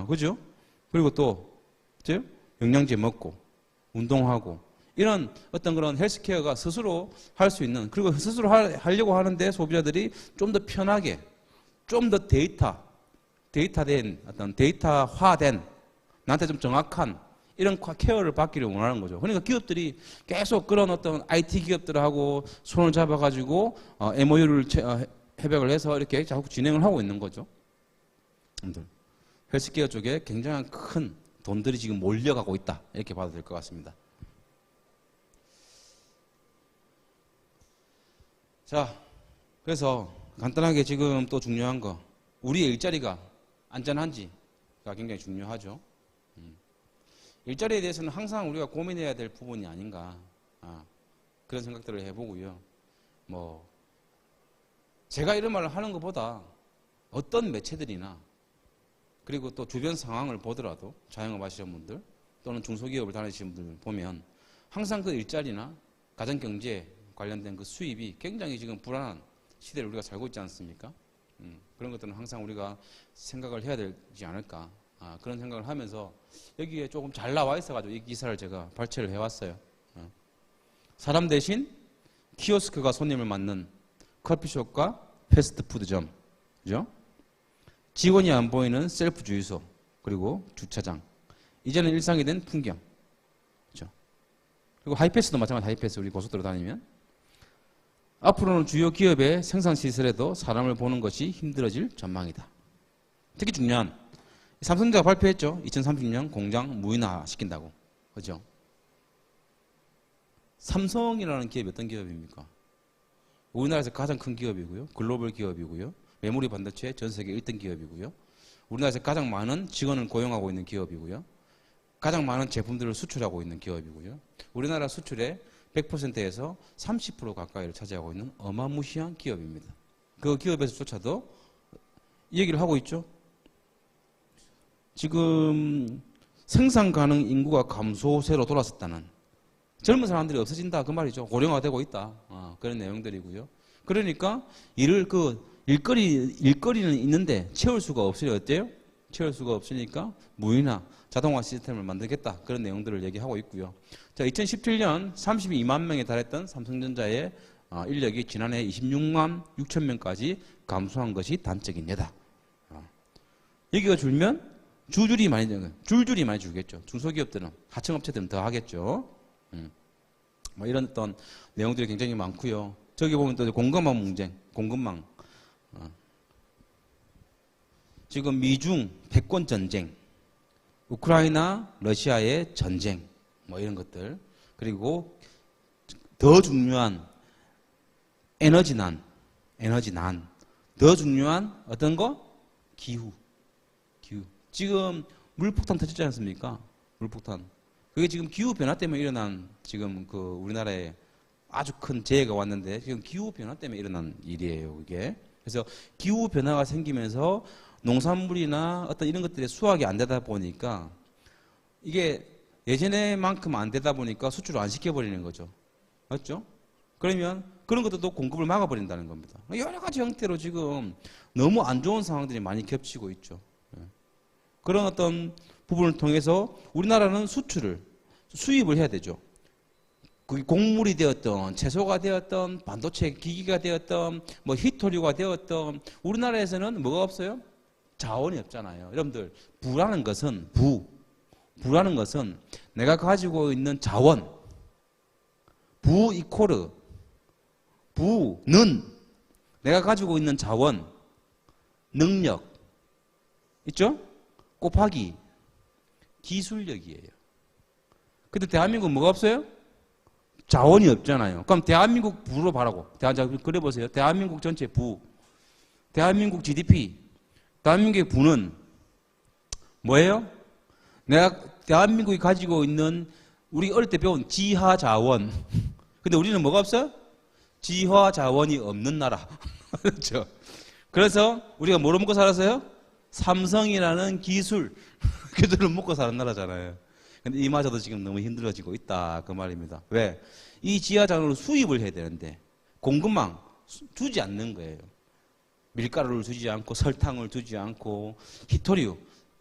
그죠? 그리고 또 영양제 먹고 운동하고 이런 어떤 그런 헬스케어가 스스로 할 수 있는 그리고 스스로 하려고 하는데 소비자들이 좀 더 편하게 좀 더 데이터된 어떤 데이터화된 나한테 좀 정확한 이런 케어를 받기를 원하는 거죠. 그러니까 기업들이 계속 그런 어떤 IT 기업들하고 손을 잡아가지고 MOU를 협약을 해서 이렇게 자꾸 진행을 하고 있는 거죠. 헬스케어 쪽에 굉장히 큰 돈들이 지금 몰려가고 있다 이렇게 봐도 될 것 같습니다. 자, 그래서 간단하게 지금 또 중요한 거 우리의 일자리가 안전한지가 굉장히 중요하죠. 일자리에 대해서는 항상 우리가 고민해야 될 부분이 아닌가 그런 생각들을 해보고요. 뭐 제가 이런 말을 하는 것보다 어떤 매체들이나 그리고 또 주변 상황을 보더라도 자영업 하시는 분들 또는 중소기업을 다니시는 분들 보면 항상 그 일자리나 가정경제 관련된 그 수입이 굉장히 지금 불안한 시대를 우리가 살고 있지 않습니까? 그런 것들은 항상 우리가 생각을 해야 되지 않을까 그런 생각을 하면서 여기에 조금 잘 나와 있어가지고 이 기사를 제가 발췌를 해왔어요. 사람 대신 키오스크가 손님을 맞는 커피숍과 패스트푸드점, 그죠? 직원이 안 보이는 셀프 주유소, 그리고 주차장. 이제는 일상이 된 풍경, 그죠? 그리고 하이패스도 마찬가지. 하이패스 우리 고속도로 다니면 앞으로는 주요 기업의 생산 시설에도 사람을 보는 것이 힘들어질 전망이다. 특히 중요한 삼성전자가 발표했죠. 2030년 공장 무인화 시킨다고, 그죠? 삼성이라는 기업이 어떤 기업입니까? 우리나라에서 가장 큰 기업이고요. 글로벌 기업이고요. 메모리 반도체 전 세계 1등 기업이고요. 우리나라에서 가장 많은 직원을 고용하고 있는 기업이고요. 가장 많은 제품들을 수출하고 있는 기업이고요. 우리나라 수출의 100%에서 30% 가까이를 차지하고 있는 어마무시한 기업입니다. 그 기업에서조차도 이 얘기를 하고 있죠. 지금 생산 가능 인구가 감소세로 돌아섰다는, 젊은 사람들이 없어진다 그 말이죠. 고령화되고 있다 그런 내용들이고요. 그러니까 일거리는 있는데 채울 수가 없으니 어때요? 채울 수가 없으니까 무인화, 자동화 시스템을 만들겠다. 그런 내용들을 얘기하고 있고요. 자, 2017년 32만 명에 달했던 삼성전자의 인력이 지난해 26만 6천 명까지 감소한 것이 단적인 예다. 여기가 줄면 줄줄이 많이 줄겠죠. 중소기업들은, 하청업체들은 더 하겠죠. 뭐 이런 어떤 내용들이 굉장히 많고요. 저기 보면 또 공급망 문제, 공급망. 지금 미중 패권 전쟁, 우크라이나, 러시아의 전쟁, 뭐 이런 것들. 그리고 더 중요한 에너지난. 더 중요한 어떤 거? 기후. 지금 물폭탄 터졌지 않습니까? 물폭탄. 그게 지금 기후 변화 때문에 일어난 지금 그 우리나라에 아주 큰 재해가 왔는데 지금 기후 변화 때문에 일어난 일이에요, 이게. 그래서 기후 변화가 생기면서 농산물이나 어떤 이런 것들이 수확이 안 되다 보니까 이게 예전에만큼 안 되다 보니까 수출을 안 시켜버리는 거죠. 맞죠? 그러면 그런 것들도 공급을 막아버린다는 겁니다. 여러 가지 형태로 지금 너무 안 좋은 상황들이 많이 겹치고 있죠. 그런 어떤 부분을 통해서 우리나라는 수입을 해야 되죠. 그게 곡물이 되었던, 채소가 되었던, 반도체 기기가 되었던, 뭐 히토류가 되었던, 우리나라에서는 뭐가 없어요? 자원이 없잖아요. 여러분들, 부라는 것은 내가 가지고 있는 자원, 부는 내가 가지고 있는 자원, 능력, 있죠? 곱하기 기술력이에요. 근데 대한민국은 뭐가 없어요? 자원이 없잖아요. 그럼 대한민국 부로 바라고. 그려보세요. 대한민국 전체 부. 대한민국 GDP. 대한민국의 부는 뭐예요? 내가 대한민국이 가지고 있는 우리 어릴 때 배운 지하자원. 근데 우리는 뭐가 없어요? 지하자원이 없는 나라. 그렇죠. 그래서 우리가 뭐로 먹고 살았어요? 삼성이라는 기술을 먹고 사는 나라잖아요. 근데 이마저도 지금 너무 힘들어지고 있다. 그 말입니다. 왜? 이 지하자원을 수입을 해야 되는데 공급망 주지 않는 거예요. 밀가루를 주지 않고 설탕을 주지 않고 히토류.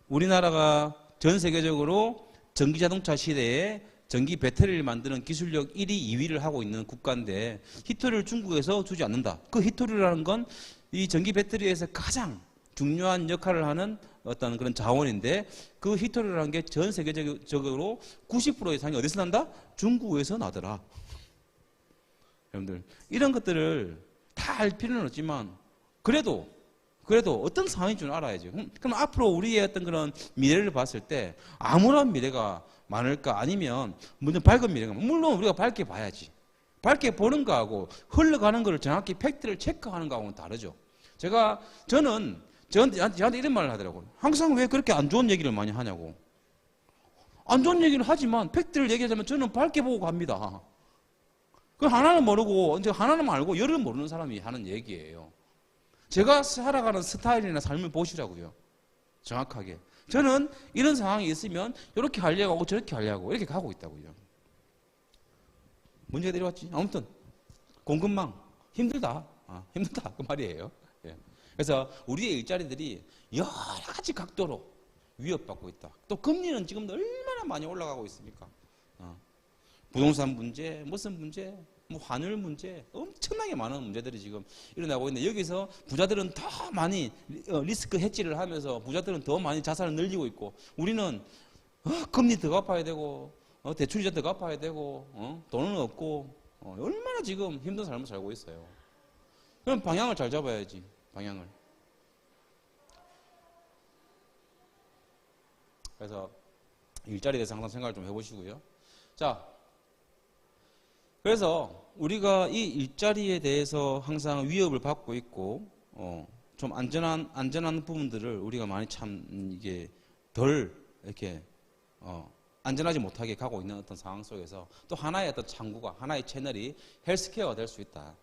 우리나라가 전 세계적으로 전기자동차 시대에 전기 배터리를 만드는 기술력 1위, 2위를 하고 있는 국가인데 히토류를 중국에서 주지 않는다. 그 히토류라는 건 이 전기 배터리에서 가장 중요한 역할을 하는 어떤 그런 자원인데 그 히토류라는 게 전 세계적으로 90% 이상이 어디서 난다? 중국에서 나더라. 여러분들 이런 것들을 다 알 필요는 없지만 그래도 어떤 상황인 줄 알아야죠. 그럼 앞으로 우리의 어떤 그런 미래를 봤을 때 아무런 미래가 많을까? 아니면 먼저 밝은 미래가 물론 우리가 밝게 봐야지. 밝게 보는 거하고 흘러가는 거를 정확히 팩트를 체크하는 거하고는 다르죠. 저는 저한테 이런 말을 하더라고요. 항상 왜 그렇게 안 좋은 얘기를 많이 하냐고. 안 좋은 얘기를 하지만 팩트를 얘기하자면 저는 밝게 보고 갑니다. 그 하나는 모르고 이제 하나는 알고 열은 모르는 사람이 하는 얘기예요. 제가 살아가는 스타일이나 삶을 보시라고요. 정확하게. 저는 이런 상황이 있으면 이렇게 하려고 하고 저렇게 하려고 이렇게 가고 있다고요. 문제가 내려왔지. 아무튼 공급망 힘들다. 힘들다 그 말이에요. 예. 그래서 우리의 일자리들이 여러 가지 각도로 위협받고 있다. 또 금리는 지금도 얼마나 많이 올라가고 있습니까? 부동산 문제, 무슨 문제, 뭐 환율 문제, 엄청나게 많은 문제들이 지금 일어나고 있는데 여기서 부자들은 더 많이 리스크 해지를 하면서 부자들은 더 많이 자산을 늘리고 있고 우리는 금리 더 갚아야 되고 대출이자 더 갚아야 되고 돈은 없고 얼마나 지금 힘든 삶을 살고 있어요. 그럼 방향을 잘 잡아야지. 방향을. 그래서 일자리에 대해서 항상 생각을 좀 해보시고요. 자, 그래서 우리가 이 일자리에 대해서 항상 위협을 받고 있고 좀 안전한 부분들을 우리가 많이 참 이게 덜 이렇게 안전하지 못하게 가고 있는 어떤 상황 속에서 또 하나의 어떤 창구가 하나의 채널이 헬스케어가 될 수 있다.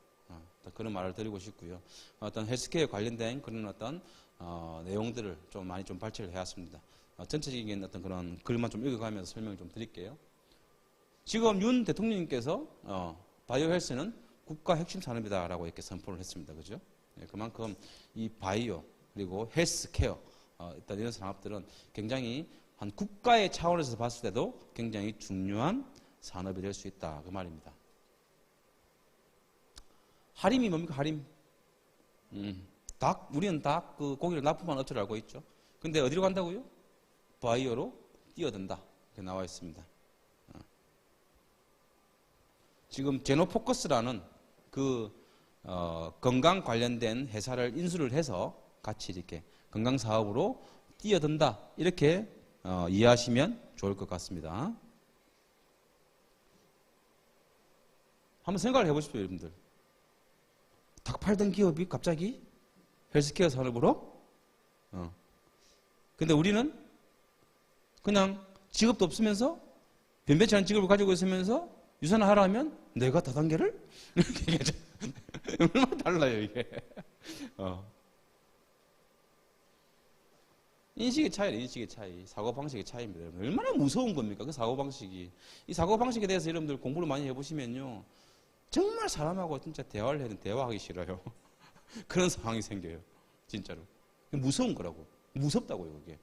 그런 말을 드리고 싶고요. 어떤 헬스케어 관련된 그런 어떤 내용들을 좀 많이 좀 발췌를 해왔습니다. 전체적인 어떤 그런 글만 좀 읽어가면서 설명을 좀 드릴게요. 지금 윤 대통령님께서 바이오 헬스는 국가 핵심 산업이다라고 이렇게 선포를 했습니다. 그죠? 예, 그만큼 이 바이오 그리고 헬스케어 일단 이런 산업들은 굉장히 한 국가의 차원에서 봤을 때도 굉장히 중요한 산업이 될 수 있다 그 말입니다. 할인이 뭡니까? 할인. 우리는 닭 그 고기를 납품하는 업체를 알고 있죠. 근데 어디로 간다고요? 바이오로 뛰어든다. 이렇게 나와 있습니다. 지금 제노포커스라는 그 건강 관련된 회사를 인수를 해서 같이 이렇게 건강 사업으로 뛰어든다. 이렇게 이해하시면 좋을 것 같습니다. 한번 생각을 해보십시오, 여러분들. 닭 팔던 기업이 갑자기 헬스케어 산업으로? 근데 우리는 그냥 직업도 없으면서 변변치 않은 직업을 가지고 있으면서 유산을 하라 하면 내가 다단계를? 이렇게 얘기하죠. 얼마나 달라요, 이게. 인식의 차이예요, 인식의 차이. 사고방식의 차이입니다. 여러분. 얼마나 무서운 겁니까, 그 사고방식이. 이 사고방식에 대해서 여러분들 공부를 많이 해보시면요. 정말 사람하고 진짜 대화를 해도 대화하기 싫어요. 그런 상황이 생겨요. 진짜로. 무서운 거라고. 무섭다고요, 그게.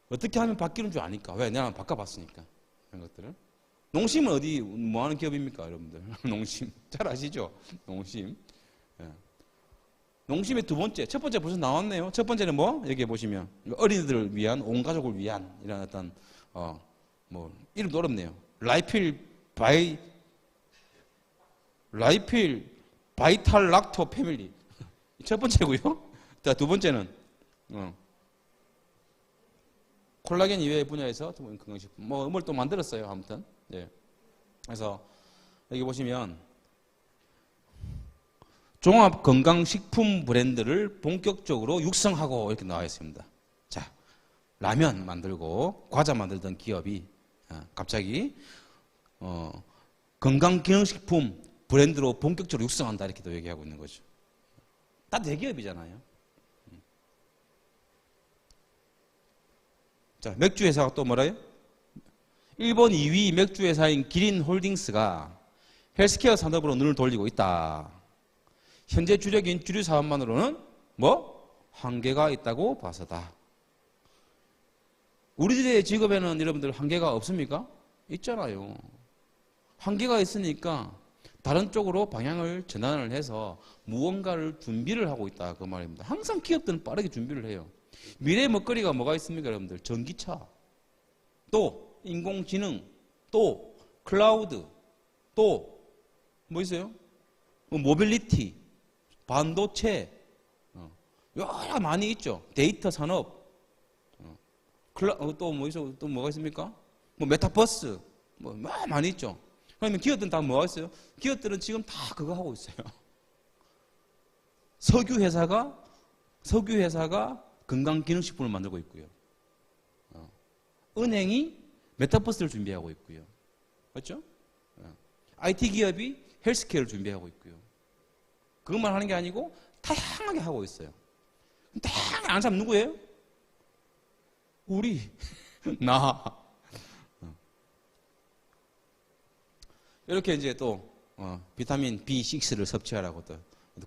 어떻게 하면 바뀌는 줄 아니까. 왜? 내가 바꿔봤으니까. 이런 것들을. 농심은 어디, 뭐 하는 기업입니까, 여러분들? 농심. 잘 아시죠? 농심. 예. 농심의 두 번째, 첫 번째 벌써 나왔네요. 첫 번째는 뭐? 여기 보시면. 어린이들을 위한, 온 가족을 위한, 이런 어떤, 이름도 어렵네요. 라이필 바이탈 락토 패밀리. 첫 번째고요. 자, 두 번째는, 콜라겐 이외의 분야에서 건강식품, 뭘 또 만들었어요, 아무튼. 예. 그래서, 여기 보시면, 종합 건강식품 브랜드를 본격적으로 육성하고 이렇게 나와 있습니다. 자, 라면 만들고, 과자 만들던 기업이, 갑자기, 건강기능식품 브랜드로 본격적으로 육성한다, 이렇게 또 얘기하고 있는 거죠. 다 대기업이잖아요. 자, 맥주 회사가 또 뭐라요? 일본 2위 맥주 회사인 기린 홀딩스가 헬스케어 산업으로 눈을 돌리고 있다. 현재 주력인 주류 사업만으로는 한계가 있다고 봐서다. 우리들의 직업에는 여러분들 한계가 없습니까? 있잖아요. 한계가 있으니까 다른 쪽으로 방향을 전환을 해서 무언가를 준비를 하고 있다 그 말입니다. 항상 기업들은 빠르게 준비를 해요. 미래의 먹거리가 뭐가 있습니까, 여러분들? 전기차, 또 인공지능, 또 클라우드, 또 뭐 있어요? 모빌리티, 반도체, 여러 많이 있죠. 데이터 산업, 또 뭐 있어? 또 뭐가 있습니까? 메타버스, 많이 있죠. 그러면 기업들은 다 뭐가 있어요? 기업들은 지금 다 그거 하고 있어요. 석유 회사가 건강기능식품을 만들고 있고요. 은행이 메타버스를 준비하고 있고요. 맞죠? IT 기업이 헬스케어를 준비하고 있고요. 그것만 하는 게 아니고 다양하게 하고 있어요. 다양하게 하는 사람 누구예요? 우리, 나. 이렇게 이제 또 비타민 B6를 섭취하라고 또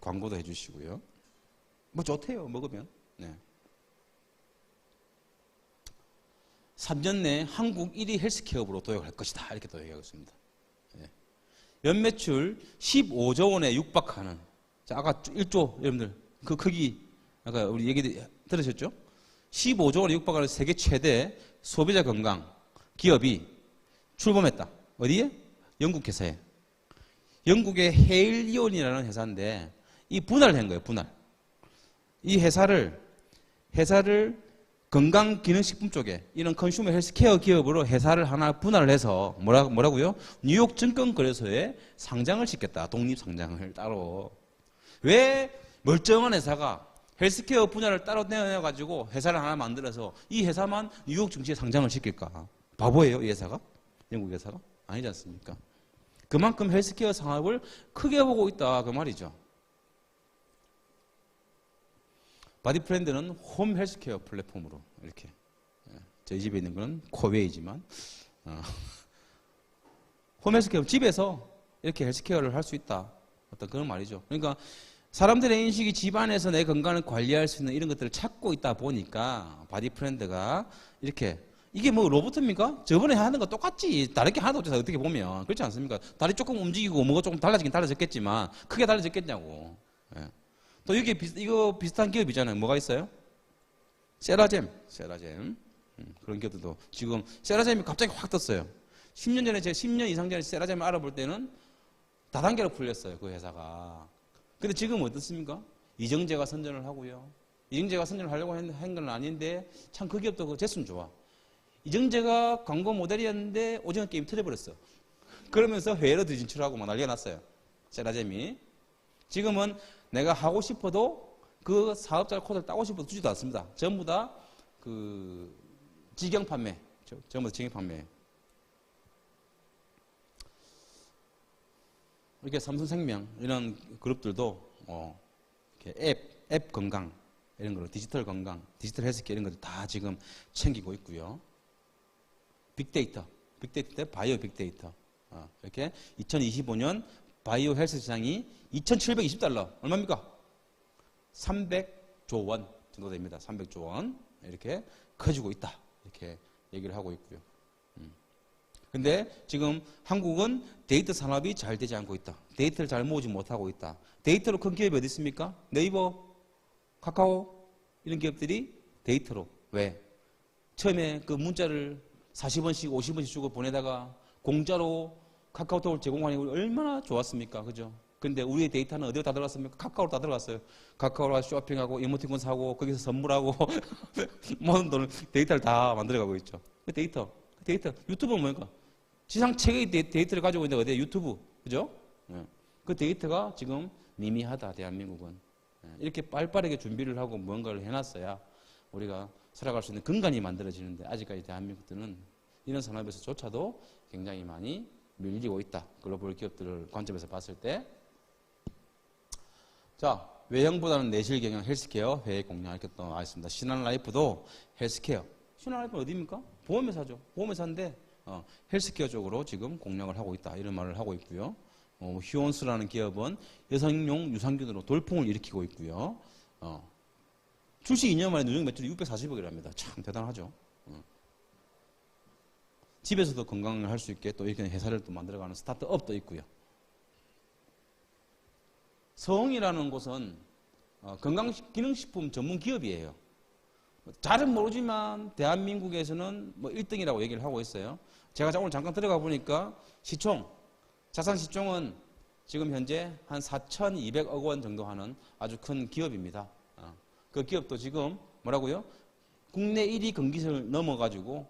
광고도 해주시고요. 좋대요, 먹으면. 네. 3년 내에 한국 1위 헬스케어업으로 도약할 것이다. 이렇게 또 얘기하고 있습니다. 네. 연매출 15조 원에 육박하는, 자, 아까 1조, 여러분들, 그 크기, 아까 우리 얘기 들으셨죠? 15조 원에 육박하는 세계 최대 소비자 건강 기업이 출범했다. 어디에? 영국 회사에. 영국의 헤일리온이라는 회사인데, 이 분할을 한 거예요, 분할. 이 회사를 건강기능식품 쪽에 이런 컨슈머 헬스케어 기업으로 회사를 하나 분할을 해서 뭐라고요? 뉴욕 증권거래소에 상장을 시켰다. 독립상장을 따로. 왜 멀쩡한 회사가 헬스케어 분야를 따로 내어가지고 회사를 하나 만들어서 이 회사만 뉴욕 증시에 상장을 시킬까? 바보예요, 이 회사가? 영국 회사가? 아니지 않습니까? 그만큼 헬스케어 산업을 크게 보고 있다, 그 말이죠. 바디프렌드는 홈 헬스케어 플랫폼으로 이렇게, 저희 집에 있는 거는 코웨이지만 홈 헬스케어 집에서 이렇게 헬스케어를 할 수 있다, 어떤 그런 말이죠. 그러니까 사람들의 인식이 집안에서 내 건강을 관리할 수 있는 이런 것들을 찾고 있다 보니까 바디 프렌드가 이렇게 이게 뭐 로봇입니까? 저번에 하는 거 똑같지. 다른 게 하나도 없어서 어떻게 보면 그렇지 않습니까? 다리 조금 움직이고 뭐가 조금 달라지긴 달라졌겠지만 크게 달라졌겠냐고. 예. 또 이게 이거 비슷한 기업이잖아요. 뭐가 있어요? 세라젬. 그런 기업들도 지금 세라젬이 갑자기 확 떴어요. 10년 전에 제가 10년 이상 전에 세라젬을 알아볼 때는 다단계로 풀렸어요. 그 회사가. 근데 지금 어떻습니까? 이정재가 선전을 하고요. 이정재가 선전을 하려고 한 건 아닌데 참 그 기업도 그 재수는 좋아. 이정재가 광고 모델이었는데 오징어 게임 터져버렸어. 그러면서 해외로 진출하고 막 난리가 났어요. 세라젬이. 지금은 내가 하고 싶어도 그 사업자 코드를 따고 싶어도 주지도 않습니다. 전부 다 그 직영 판매. 전부 다 직영 판매. 이렇게 삼성생명 이런 그룹들도 이렇게 앱 건강 이런 거 디지털 건강, 디지털 헬스케어 이런 것들 다 지금 챙기고 있고요. 빅데이터 때 바이오 빅데이터 이렇게 2025년 바이오 헬스 시장이 2,720달러 얼마입니까? 300조 원 정도 됩니다. 300조 원 이렇게 커지고 있다 이렇게 얘기를 하고 있고요. 근데 지금 한국은 데이터 산업이 잘 되지 않고 있다. 데이터를 잘 모으지 못하고 있다. 데이터로 큰 기업이 어디 있습니까? 네이버, 카카오 이런 기업들이 데이터로. 왜? 처음에 그 문자를 40원씩 50원씩 주고 보내다가 공짜로 카카오톡을 제공하니 얼마나 좋았습니까? 그죠? 근데 우리의 데이터는 어디로 다 들어갔습니까? 카카오로 다 들어갔어요. 카카오로 쇼핑하고 이모티콘 사고 거기서 선물하고 모든 돈을 데이터를 다 만들어가고 있죠. 그 데이터 유튜브는 뭡니까? 지상 최고의 데이터를 가지고 있는데 어디에 유튜브, 그죠? 그 데이터가 지금 미미하다, 대한민국은. 이렇게 빨리빠르게 준비를 하고 뭔가를 해놨어야 우리가 살아갈 수 있는 근간이 만들어지는데 아직까지 대한민국들은 이런 산업에서조차도 굉장히 많이 밀리고 있다. 글로벌 기업들을 관점에서 봤을 때. 자, 외형보다는 내실 경영 헬스케어 회의 공략 이렇게 또 나와 있습니다. 신한라이프도 헬스케어. 신한라이프는 어디입니까? 보험회사죠. 보험회사인데 헬스케어 쪽으로 지금 공략을 하고 있다. 이런 말을 하고 있고요. 휴온스라는 기업은 여성용 유산균으로 돌풍을 일으키고 있고요. 출시 2년 만에 누적 매출이 640억이랍니다. 참 대단하죠. 집에서도 건강을 할 수 있게 또 이렇게 회사를 또 만들어가는 스타트업도 있고요. 서흥이라는 곳은 건강기능식품 전문 기업이에요. 잘은 모르지만 대한민국에서는 뭐 1등이라고 얘기를 하고 있어요. 제가 오늘 잠깐 들어가 보니까 자산 시총은 지금 현재 한 4,200억 원 정도 하는 아주 큰 기업입니다. 그 기업도 지금 뭐라고요? 국내 1위 경기선을 넘어가지고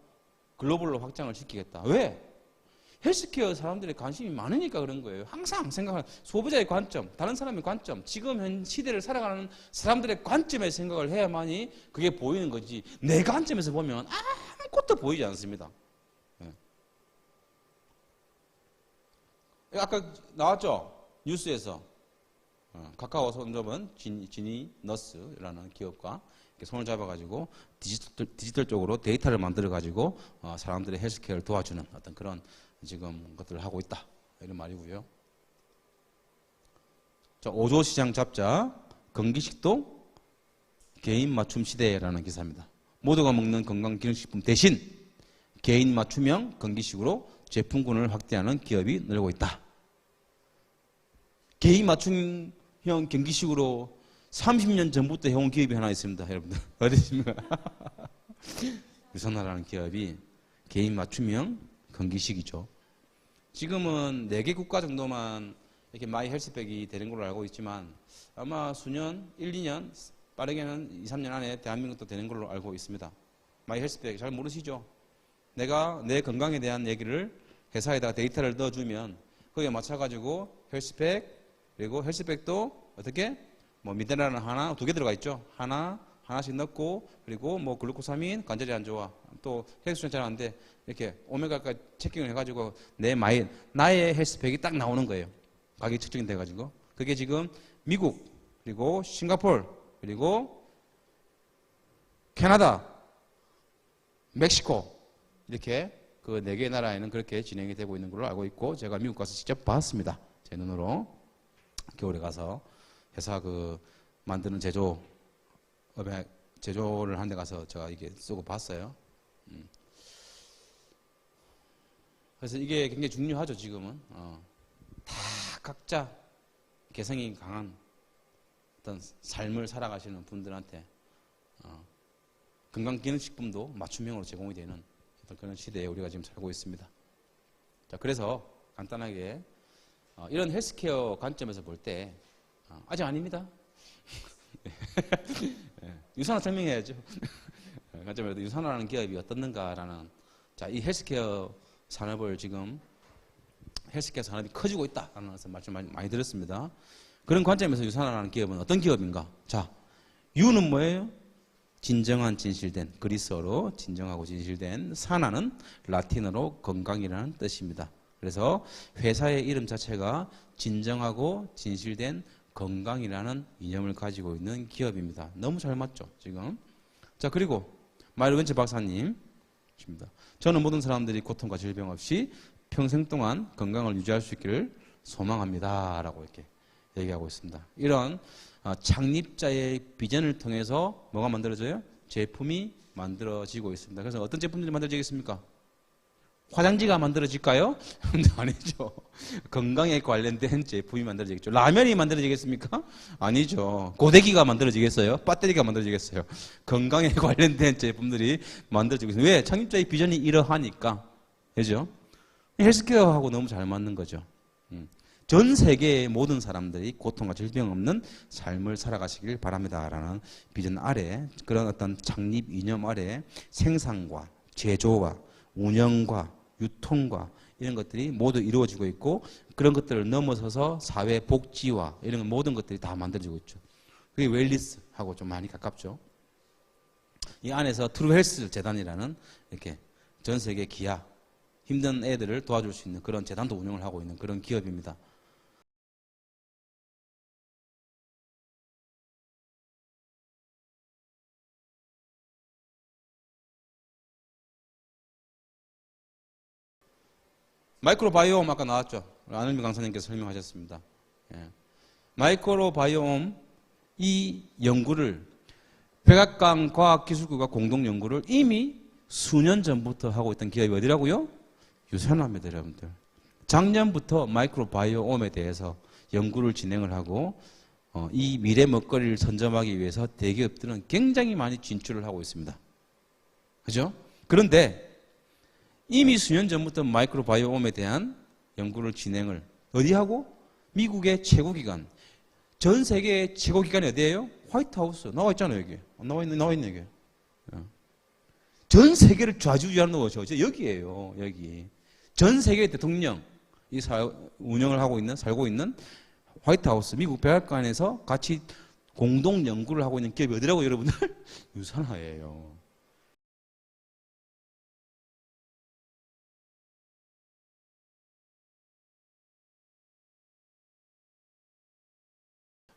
글로벌로 확장을 시키겠다. 왜? 헬스케어 사람들의 관심이 많으니까 그런 거예요. 항상 생각하는 소비자의 관점, 다른 사람의 관점, 지금 현 시대를 살아가는 사람들의 관점에서 생각을 해야만이 그게 보이는 거지. 내 관점에서 보면 아무것도 보이지 않습니다. 아까 나왔죠? 뉴스에서 카카오 손잡은 지니너스라는 기업과 손을 잡아가지고 디지털 쪽으로 데이터를 만들어가지고 사람들의 헬스케어를 도와주는 어떤 그런 지금 것들을 하고 있다. 이런 말이고요. 자, 5조 시장 잡자. 건기식도 개인 맞춤 시대라는 기사입니다. 모두가 먹는 건강기능식품 대신 개인 맞춤형 건기식으로 제품군을 확대하는 기업이 늘고 있다. 개인 맞춤형 건기식으로 30년 전부터 해온 기업이 하나 있습니다. 여러분들. 어디십니까? 유선화라는 기업이 개인 맞춤형 건기식이죠. 지금은 4개 국가 정도만 이렇게 마이 헬스백이 되는 걸로 알고 있지만 아마 수년, 1, 2년, 빠르게는 2, 3년 안에 대한민국도 되는 걸로 알고 있습니다. 마이 헬스백 잘 모르시죠? 내가 내 건강에 대한 얘기를 회사에다가 데이터를 넣어주면 거기에 맞춰가지고 헬스백, 그리고 헬스백도 어떻게? 뭐 미네랄은 하나, 2개 들어가 있죠. 하나씩 넣고, 그리고 뭐 글루코사민, 관절이 안 좋아. 또 헬스는 잘 안 돼. 이렇게 오메가까지 체킹을 해가지고 나의 헬스백이 딱 나오는 거예요. 가격이 측정이 돼가지고. 그게 지금 미국, 그리고 싱가포르, 그리고 캐나다, 멕시코, 이렇게 그 4개 나라에는 그렇게 진행이 되고 있는 걸로 알고 있고, 제가 미국 가서 직접 봤습니다. 제 눈으로. 겨울에 가서. 회사 그 만드는 제조를 하는 데 가서 제가 이게 쓰고 봤어요. 그래서 이게 굉장히 중요하죠, 지금은. 다 각자 개성이 강한 어떤 삶을 살아가시는 분들한테 건강기능식품도 맞춤형으로 제공이 되는 어떤 그런 시대에 우리가 지금 살고 있습니다. 자, 그래서 간단하게 이런 헬스케어 관점에서 볼 때 아직 아닙니다. 유산화 설명해야죠. 관점에서 유산화라는 기업이 어떻는가라는, 자, 이 헬스케어 산업을 지금 헬스케어 산업이 커지고 있다라는 말씀 많이 들었습니다. 그런 관점에서 유산화라는 기업은 어떤 기업인가? 자, 유는 뭐예요? 진정한, 진실된, 그리스어로 진정하고 진실된, 산화는 라틴어로 건강이라는 뜻입니다. 그래서 회사의 이름 자체가 진정하고 진실된 건강이라는 이념을 가지고 있는 기업입니다. 너무 잘 맞죠, 지금? 자, 그리고 마이르벤츠 박사님, 저는 모든 사람들이 고통과 질병 없이 평생 동안 건강을 유지할 수 있기를 소망합니다. 라고 이렇게 얘기하고 있습니다. 이런 창립자의 비전을 통해서 뭐가 만들어져요? 제품이 만들어지고 있습니다. 그래서 어떤 제품들이 만들어지겠습니까? 화장지가 만들어질까요? 아니죠. 건강에 관련된 제품이 만들어지겠죠. 라면이 만들어지겠습니까? 아니죠. 고데기가 만들어지겠어요? 배터리가 만들어지겠어요? 건강에 관련된 제품들이 만들어지고 있어요. 왜? 창립자의 비전이 이러하니까. 그죠? 헬스케어하고 너무 잘 맞는 거죠. 전 세계의 모든 사람들이 고통과 질병 없는 삶을 살아가시길 바랍니다라는 비전 아래, 그런 어떤 창립 이념 아래 생산과 제조와 운영과 유통과 이런 것들이 모두 이루어지고 있고, 그런 것들을 넘어서서 사회 복지와 이런 모든 것들이 다 만들어지고 있죠. 그게 웰리스하고 좀 많이 가깝죠. 이 안에서 트루헬스 재단이라는 이렇게 전 세계 기아, 힘든 애들을 도와줄 수 있는 그런 재단도 운영을 하고 있는 그런 기업입니다. 마이크로바이옴 아까 나왔죠. 안은미 강사님께서 설명하셨습니다. 예. 마이크로바이옴 이 연구를 백악관 과학기술국과 공동 연구를 이미 수년 전부터 하고 있던 기업이 어디라고요? 유산화입니다, 여러분들. 작년부터 마이크로바이옴에 대해서 연구를 진행을 하고 이 미래 먹거리를 선점하기 위해서 대기업들은 굉장히 많이 진출을 하고 있습니다. 그죠? 그런데 이미 수년 전부터 마이크로바이옴에 대한 연구를 진행을 어디 하고? 미국의 최고기관, 전 세계의 최고기관이 어디예요? 화이트하우스. 나와 있잖아요, 여기. 나와 있네, 여기. 전 세계를 좌지우지하는 거죠. 여기에요, 여기. 전 세계 대통령, 운영을 하고 있는, 살고 있는 화이트하우스, 미국 백악관에서 같이 공동 연구를 하고 있는 기업이 어디라고, 여러분들? 유산화예요.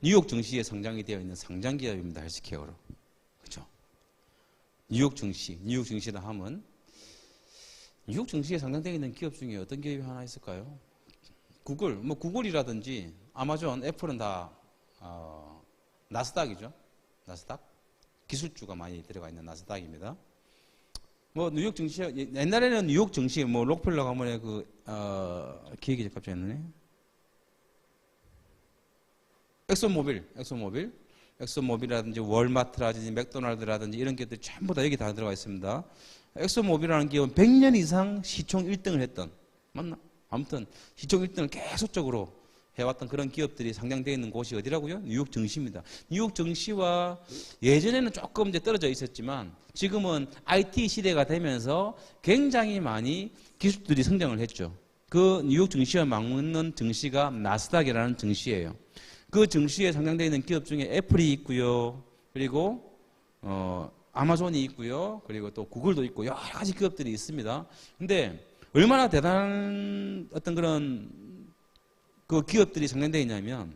뉴욕 증시에 상장이 되어 있는 상장 기업입니다. 헬스케어로. 그렇죠? 뉴욕 증시라 하면 뉴욕 증시에 상장되어 있는 기업 중에 어떤 기업이 하나 있을까요? 구글이라든지 아마존, 애플은 다 나스닥이죠. 나스닥. 기술주가 많이 들어가 있는 나스닥입니다. 뉴욕 증시, 옛날에는 뉴욕 증시, 록펠러 가문의 기획이 갑자기 있네. 엑소모빌이라든지 월마트라든지 맥도날드라든지 이런 기업들이 전부 다 여기 다 들어가 있습니다. 엑소모빌이라는 기업은 100년 이상 시총 1등을 했던, 맞나? 아무튼 시총 1등을 계속적으로 해왔던 그런 기업들이 상장되어 있는 곳이 어디라고요? 뉴욕 증시입니다. 뉴욕 증시와 예전에는 조금 이제 떨어져 있었지만 지금은 IT 시대가 되면서 굉장히 많이 기술들이 성장을 했죠. 그 뉴욕 증시와 맞는 증시가 나스닥이라는 증시예요. 그 증시에 상장되어 있는 기업 중에 애플이 있고요. 그리고 아마존이 있고요. 그리고 또 구글도 있고 여러 가지 기업들이 있습니다. 근데 얼마나 대단한 어떤 그런 그 기업들이 상장되어 있냐면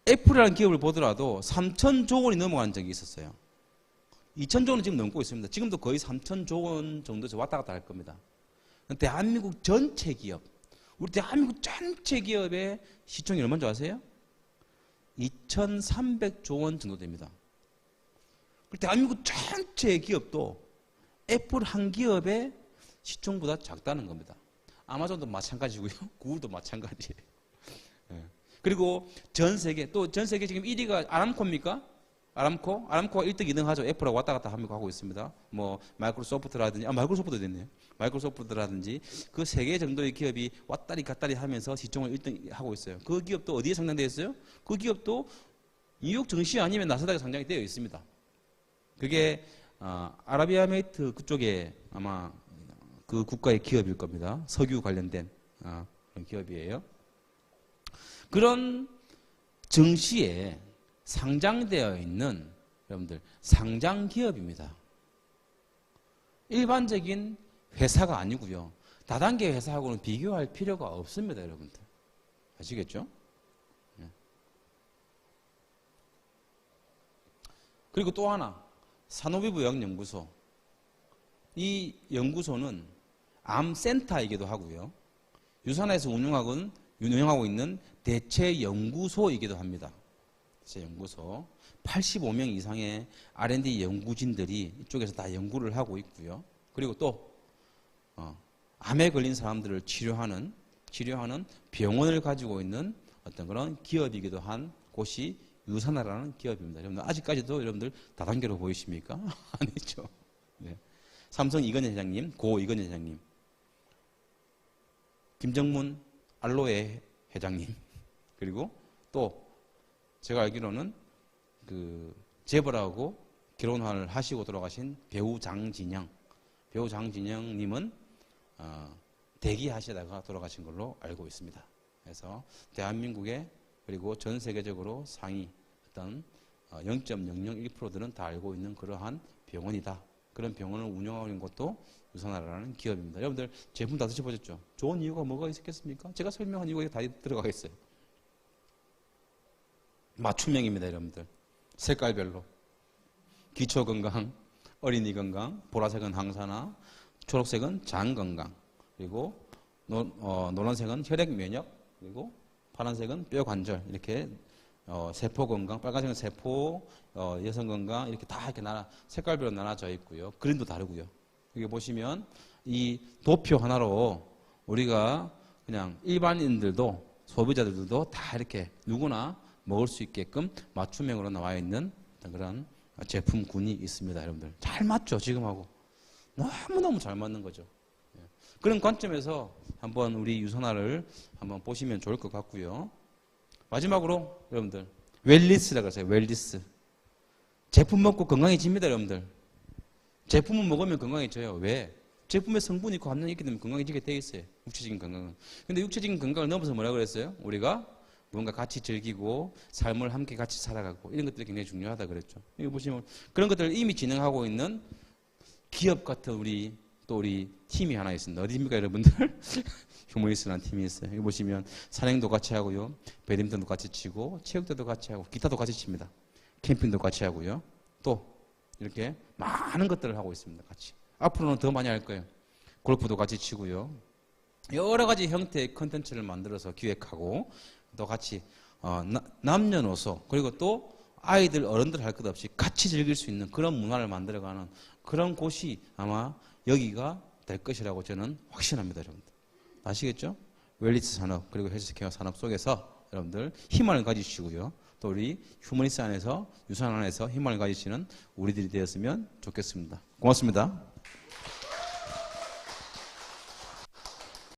애플이라는 기업을 보더라도 3,000조 원이 넘어간 적이 있었어요. 2,000조 원은 지금 넘고 있습니다. 지금도 거의 3,000조 원 정도에서 왔다 갔다 할 겁니다. 대한민국 전체 기업, 우리 대한민국 전체 기업의 시총이 얼마인 줄 아세요? 2,300조 원 정도 됩니다. 대한민국 전체 기업도 애플 한 기업의 시총보다 작다는 겁니다. 아마존도 마찬가지고요. 구글도 마찬가지예요. 예. 그리고 전 세계 지금 1위가 아람코입니까? 아람코가 1등, 2등 하죠. 애플하고 왔다 갔다 하고 있습니다. 뭐 마이크로소프트라든지 마이크로소프트도 됐네요. 마이크로소프트라든지 그 3개 정도의 기업이 왔다리 갔다리 하면서 시총을 1등 하고 있어요. 그 기업도 어디에 상장되어 있어요? 그 기업도 뉴욕 증시 아니면 나스닥에 상장이 되어 있습니다. 그게 아라비아메이트 그쪽에 아마 그 국가의 기업일 겁니다. 석유 관련된 그런 기업이에요. 그런 증시에 상장되어 있는 여러분들 상장 기업입니다. 일반적인 회사가 아니고요. 다단계 회사하고는 비교할 필요가 없습니다, 여러분들. 아시겠죠? 그리고 또 하나, 산호비부역연구소. 이 연구소는 암센터이기도 하고요. 유산에서 운영하고 있는 대체연구소이기도 합니다. 대체연구소. 85명 이상의 R&D 연구진들이 이쪽에서 다 연구를 하고 있고요. 그리고 또 암에 걸린 사람들을 치료하는 병원을 가지고 있는 어떤 그런 기업이기도 한 곳이 유산하라는 기업입니다. 여러분들 아직까지도 여러분들 다단계로 보이십니까? 아니죠. 네. 삼성 이건희 회장님, 고 이건희 회장님, 김정문 알로에 회장님, 그리고 또 제가 알기로는 그 재벌하고 결혼을 하시고 돌아가신 배우 장진영님은 대기하시다가 돌아가신 걸로 알고 있습니다. 그래서 대한민국에 그리고 전 세계적으로 상위 어떤 0.001%들은 다 알고 있는 그러한 병원이다. 그런 병원을 운영하고 있는 것도 유산하라는 기업입니다. 여러분들 제품 다 드셔보셨죠? 좋은 이유가 뭐가 있었겠습니까? 제가 설명한 이유가 다 들어가겠어요. 맞춤형입니다, 여러분들. 색깔별로. 기초 건강, 어린이 건강, 보라색은 항산화, 초록색은 장 건강, 그리고 노란색은 혈액 면역, 그리고 파란색은 뼈 관절, 이렇게 세포 건강, 빨간색은 세포, 여성 건강, 이렇게 다 이렇게 색깔별로 나눠져 있고요. 그림도 다르고요. 여기 보시면 이 도표 하나로 우리가 그냥 일반인들도 소비자들도 다 이렇게 누구나 먹을 수 있게끔 맞춤형으로 나와 있는 그런 제품군이 있습니다, 여러분들. 잘 맞죠, 지금하고. 너무너무 잘 맞는 거죠. 그런 관점에서 한번 우리 유산화를 한번 보시면 좋을 것 같고요. 마지막으로 여러분들 웰리스라고 하세요. 웰리스. 제품 먹고 건강해집니다, 여러분들. 제품을 먹으면 건강해져요. 왜? 제품에 성분이 있고 함량이 있기 때문에 건강해지게 되어 있어요. 육체적인 건강은. 근데 육체적인 건강을 넘어서 뭐라고 그랬어요? 우리가 뭔가 같이 즐기고 삶을 함께 같이 살아가고 이런 것들이 굉장히 중요하다 그랬죠. 여기 보시면 그런 것들을 이미 진행하고 있는 기업 같은 우리 팀이 하나 있습니다. 어디입니까, 여러분들? 휴머니스라는 팀이 있어요. 여기 보시면 산행도 같이 하고요. 배드민턴도 같이 치고 체육대도 같이 하고 기타도 같이 칩니다. 캠핑도 같이 하고요. 또 이렇게 많은 것들을 하고 있습니다. 같이. 앞으로는 더 많이 할 거예요. 골프도 같이 치고요. 여러 가지 형태의 컨텐츠를 만들어서 기획하고 또 같이 남녀노소 그리고 또 아이들 어른들 할 것 없이 같이 즐길 수 있는 그런 문화를 만들어가는 그런 곳이 아마 여기가 될 것이라고 저는 확신합니다, 여러분들. 아시겠죠? 웰리스 산업 그리고 헬스케어 산업 속에서 여러분들 희망을 가지시고요. 또 우리 휴머니스 안에서 유산 안에서 희망을 가지시는 우리들이 되었으면 좋겠습니다. 고맙습니다.